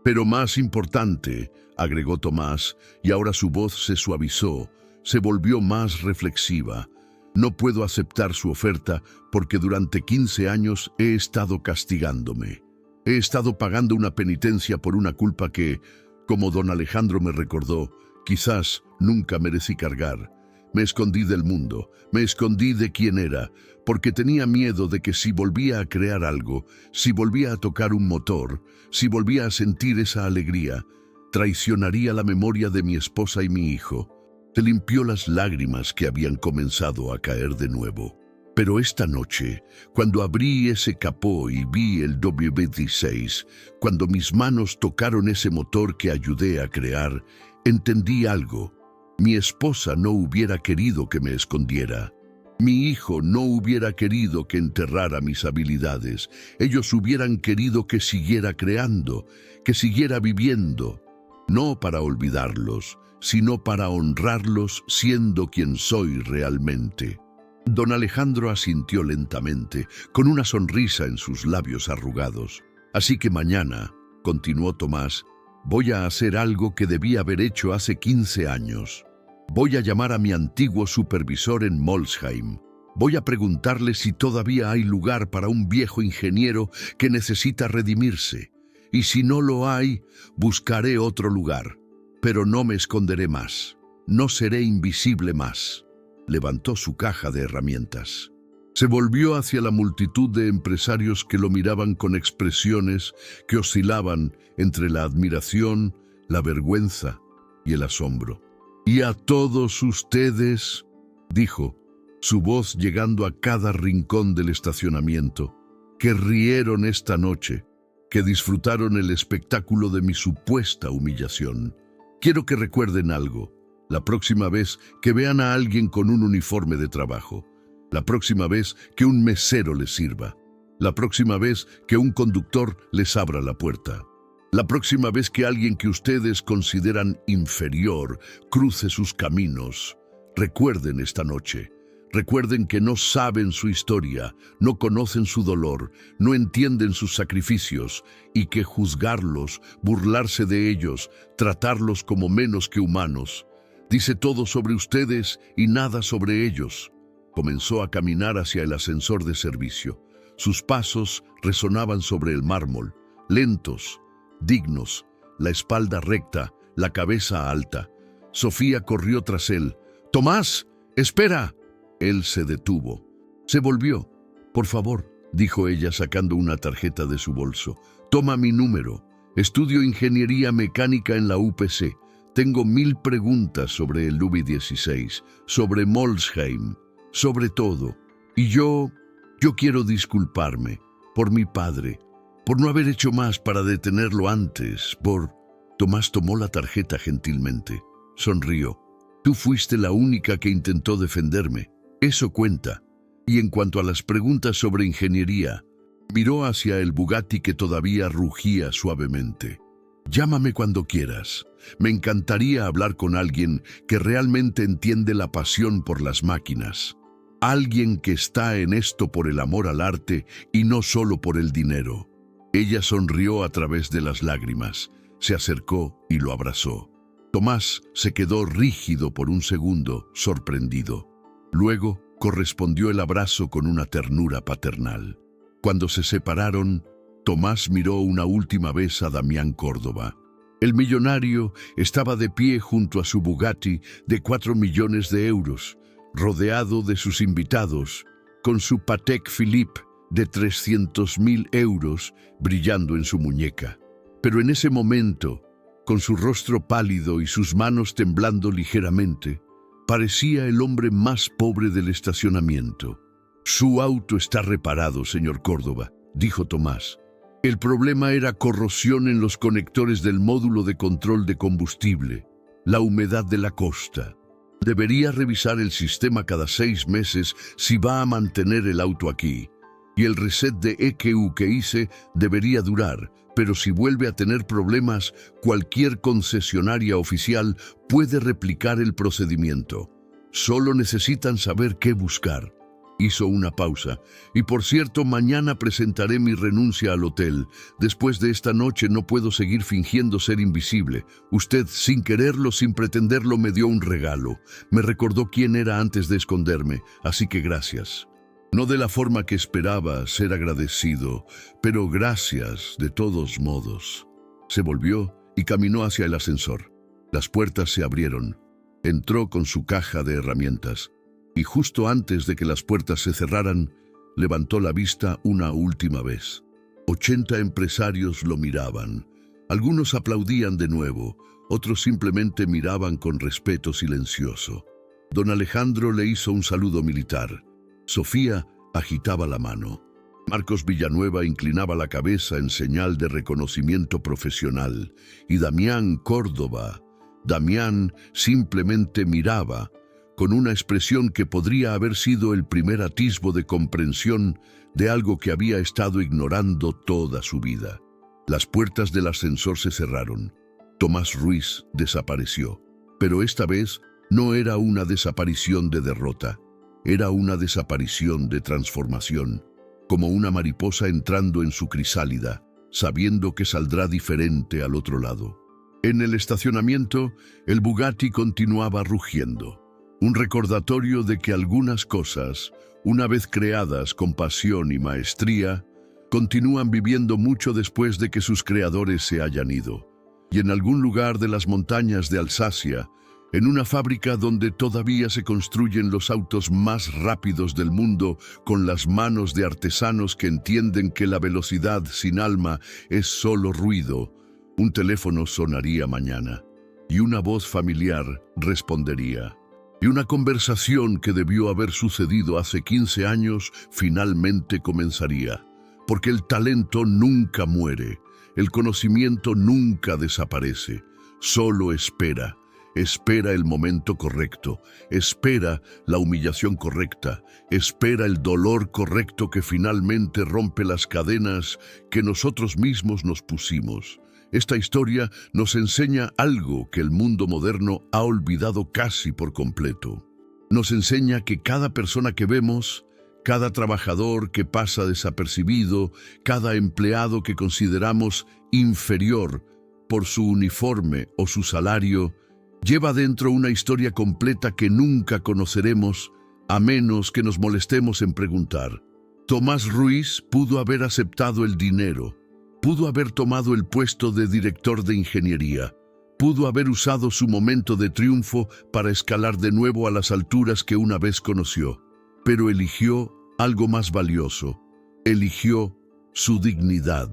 Pero más importante, agregó Tomás, y ahora su voz se suavizó, se volvió más reflexiva. No puedo aceptar su oferta porque durante 15 años he estado castigándome. He estado pagando una penitencia por una culpa que, como don Alejandro me recordó, quizás nunca merecí cargar. Me escondí del mundo, me escondí de quién era, porque tenía miedo de que si volvía a crear algo, si volvía a tocar un motor, si volvía a sentir esa alegría, traicionaría la memoria de mi esposa y mi hijo. Se limpió las lágrimas que habían comenzado a caer de nuevo. Pero esta noche, cuando abrí ese capó y vi el W16, cuando mis manos tocaron ese motor que ayudé a crear, entendí algo. Mi esposa no hubiera querido que me escondiera. Mi hijo no hubiera querido que enterrara mis habilidades. Ellos hubieran querido que siguiera creando, que siguiera viviendo. No para olvidarlos, sino para honrarlos siendo quien soy realmente. Don Alejandro asintió lentamente, con una sonrisa en sus labios arrugados. Así que mañana, continuó Tomás, voy a hacer algo que debí haber hecho hace 15 años. Voy a llamar a mi antiguo supervisor en Molsheim. Voy a preguntarle si todavía hay lugar para un viejo ingeniero que necesita redimirse. Y si no lo hay, buscaré otro lugar. Pero no me esconderé más. No seré invisible más. Levantó su caja de herramientas. Se volvió hacia la multitud de empresarios que lo miraban con expresiones que oscilaban entre la admiración, la vergüenza y el asombro. Y a todos ustedes, dijo, su voz llegando a cada rincón del estacionamiento, que rieron esta noche, que disfrutaron el espectáculo de mi supuesta humillación. Quiero que recuerden algo. La próxima vez que vean a alguien con un uniforme de trabajo, la próxima vez que un mesero les sirva, la próxima vez que un conductor les abra la puerta, la próxima vez que alguien que ustedes consideran inferior cruce sus caminos, recuerden esta noche. Recuerden que no saben su historia, no conocen su dolor, no entienden sus sacrificios y que juzgarlos, burlarse de ellos, tratarlos como menos que humanos, dice todo sobre ustedes y nada sobre ellos. Comenzó a caminar hacia el ascensor de servicio. Sus pasos resonaban sobre el mármol, lentos, dignos, la espalda recta, la cabeza alta. Sofía corrió tras él. «¡Tomás! ¡Espera!». Él se detuvo. Se volvió. «Por favor», dijo ella sacando una tarjeta de su bolso. «Toma mi número. Estudio ingeniería mecánica en la UPC. Tengo 1000 preguntas sobre el W16, sobre Molsheim, sobre todo. Y yo quiero disculparme por mi padre, por no haber hecho más para detenerlo antes, por...». Tomás tomó la tarjeta gentilmente. Sonrió. «Tú fuiste la única que intentó defenderme. Eso cuenta». Y en cuanto a las preguntas sobre ingeniería, miró hacia el Bugatti que todavía rugía suavemente. «Llámame cuando quieras. Me encantaría hablar con alguien que realmente entiende la pasión por las máquinas. Alguien que está en esto por el amor al arte y no solo por el dinero». Ella sonrió a través de las lágrimas, se acercó y lo abrazó. Tomás se quedó rígido por un segundo, sorprendido. Luego correspondió el abrazo con una ternura paternal. Cuando se separaron, Tomás miró una última vez a Damián Córdoba. El millonario estaba de pie junto a su Bugatti de 4 millones de euros, rodeado de sus invitados, con su Patek Philippe de 300.000 euros brillando en su muñeca. Pero en ese momento, con su rostro pálido y sus manos temblando ligeramente, parecía el hombre más pobre del estacionamiento. «Su auto está reparado, señor Córdoba», dijo Tomás. El problema era corrosión en los conectores del módulo de control de combustible, la humedad de la costa. Debería revisar el sistema cada 6 meses si va a mantener el auto aquí. Y el reset de ECU que hice debería durar, pero si vuelve a tener problemas, cualquier concesionaria oficial puede replicar el procedimiento. Solo necesitan saber qué buscar. Hizo una pausa. Y por cierto, mañana presentaré mi renuncia al hotel. Después de esta noche no puedo seguir fingiendo ser invisible. Usted, sin quererlo, sin pretenderlo, me dio un regalo. Me recordó quién era antes de esconderme, así que gracias. No de la forma que esperaba ser agradecido, pero gracias de todos modos. Se volvió y caminó hacia el ascensor. Las puertas se abrieron. Entró con su caja de herramientas. Y justo antes de que las puertas se cerraran, levantó la vista una última vez. 80 empresarios lo miraban. Algunos aplaudían de nuevo, otros simplemente miraban con respeto silencioso. Don Alejandro le hizo un saludo militar. Sofía agitaba la mano. Marcos Villanueva inclinaba la cabeza en señal de reconocimiento profesional. Y Damián Córdoba. Damián simplemente miraba, con una expresión que podría haber sido el primer atisbo de comprensión de algo que había estado ignorando toda su vida. Las puertas del ascensor se cerraron. Tomás Ruiz desapareció. Pero esta vez no era una desaparición de derrota. Era una desaparición de transformación, como una mariposa entrando en su crisálida, sabiendo que saldrá diferente al otro lado. En el estacionamiento, el Bugatti continuaba rugiendo. Un recordatorio de que algunas cosas, una vez creadas con pasión y maestría, continúan viviendo mucho después de que sus creadores se hayan ido. Y en algún lugar de las montañas de Alsacia, en una fábrica donde todavía se construyen los autos más rápidos del mundo con las manos de artesanos que entienden que la velocidad sin alma es solo ruido, un teléfono sonaría mañana y una voz familiar respondería. Y una conversación que debió haber sucedido hace 15 años finalmente comenzaría. Porque el talento nunca muere, el conocimiento nunca desaparece, solo espera. Espera el momento correcto, espera la humillación correcta, espera el dolor correcto que finalmente rompe las cadenas que nosotros mismos nos pusimos. Esta historia nos enseña algo que el mundo moderno ha olvidado casi por completo. Nos enseña que cada persona que vemos, cada trabajador que pasa desapercibido, cada empleado que consideramos inferior por su uniforme o su salario, lleva dentro una historia completa que nunca conoceremos a menos que nos molestemos en preguntar. Tomás Ruiz pudo haber aceptado el dinero, pudo haber tomado el puesto de director de ingeniería, pudo haber usado su momento de triunfo para escalar de nuevo a las alturas que una vez conoció, pero eligió algo más valioso, eligió su dignidad.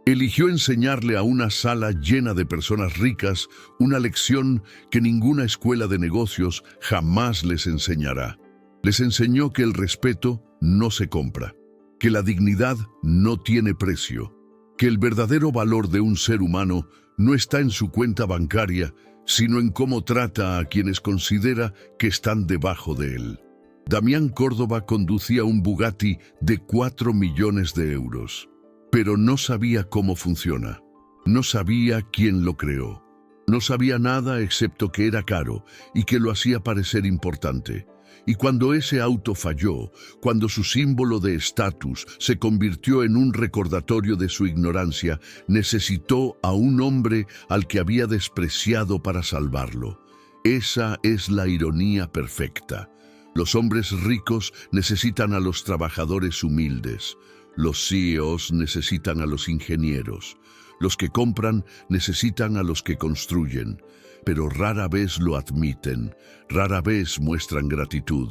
Eligió enseñarle a una sala llena de personas ricas una lección que ninguna escuela de negocios jamás les enseñará. Les enseñó que el respeto no se compra, que la dignidad no tiene precio, que el verdadero valor de un ser humano no está en su cuenta bancaria, sino en cómo trata a quienes considera que están debajo de él. Damián Córdoba conducía un Bugatti de 4 millones de euros. Pero no sabía cómo funciona, no sabía quién lo creó, no sabía nada excepto que era caro y que lo hacía parecer importante. Y cuando ese auto falló, cuando su símbolo de estatus se convirtió en un recordatorio de su ignorancia, necesitó a un hombre al que había despreciado para salvarlo. Esa es la ironía perfecta. Los hombres ricos necesitan a los trabajadores humildes. Los CEOs necesitan a los ingenieros. Los que compran necesitan a los que construyen, pero rara vez lo admiten, rara vez muestran gratitud.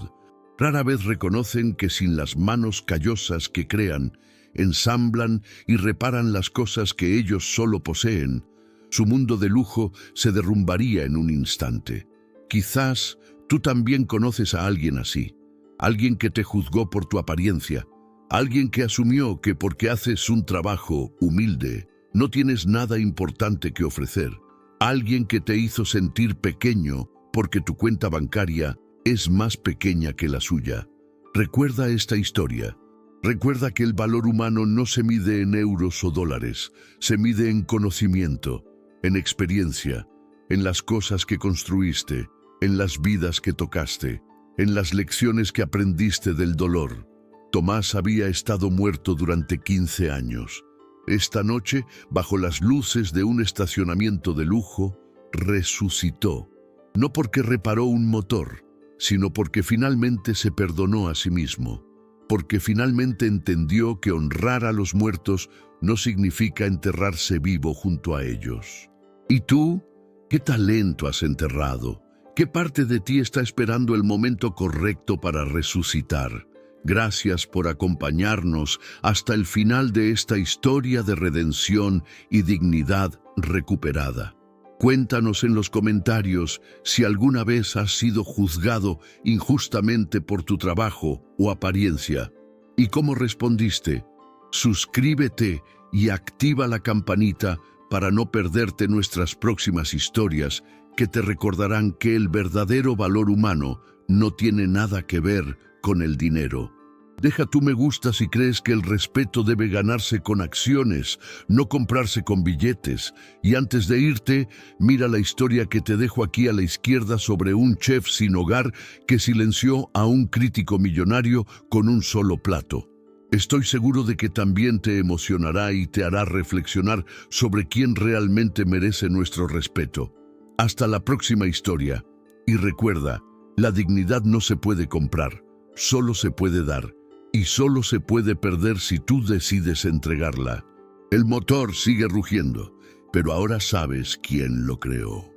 Rara vez reconocen que sin las manos callosas que crean, ensamblan y reparan las cosas que ellos solo poseen, su mundo de lujo se derrumbaría en un instante. Quizás tú también conoces a alguien así, alguien que te juzgó por tu apariencia, alguien que asumió que porque haces un trabajo humilde, no tienes nada importante que ofrecer, alguien que te hizo sentir pequeño porque tu cuenta bancaria es más pequeña que la suya. Recuerda esta historia. Recuerda que el valor humano no se mide en euros o dólares, se mide en conocimiento, en experiencia, en las cosas que construiste, en las vidas que tocaste, en las lecciones que aprendiste del dolor. Tomás había estado muerto durante 15 años. Esta noche, bajo las luces de un estacionamiento de lujo, resucitó. No porque reparó un motor, sino porque finalmente se perdonó a sí mismo. Porque finalmente entendió que honrar a los muertos no significa enterrarse vivo junto a ellos. ¿Y tú? ¿Qué talento has enterrado? ¿Qué parte de ti está esperando el momento correcto para resucitar? Gracias por acompañarnos hasta el final de esta historia de redención y dignidad recuperada. Cuéntanos en los comentarios si alguna vez has sido juzgado injustamente por tu trabajo o apariencia. ¿Y cómo respondiste? Suscríbete y activa la campanita para no perderte nuestras próximas historias que te recordarán que el verdadero valor humano no tiene nada que ver con el dinero. Deja tu me gusta si crees que el respeto debe ganarse con acciones, no comprarse con billetes. Y antes de irte, mira la historia que te dejo aquí a la izquierda sobre un chef sin hogar que silenció a un crítico millonario con un solo plato. Estoy seguro de que también te emocionará y te hará reflexionar sobre quién realmente merece nuestro respeto. Hasta la próxima historia. Y recuerda, la dignidad no se puede comprar, solo se puede dar. Y solo se puede perder si tú decides entregarla. El motor sigue rugiendo, pero ahora sabes quién lo creó.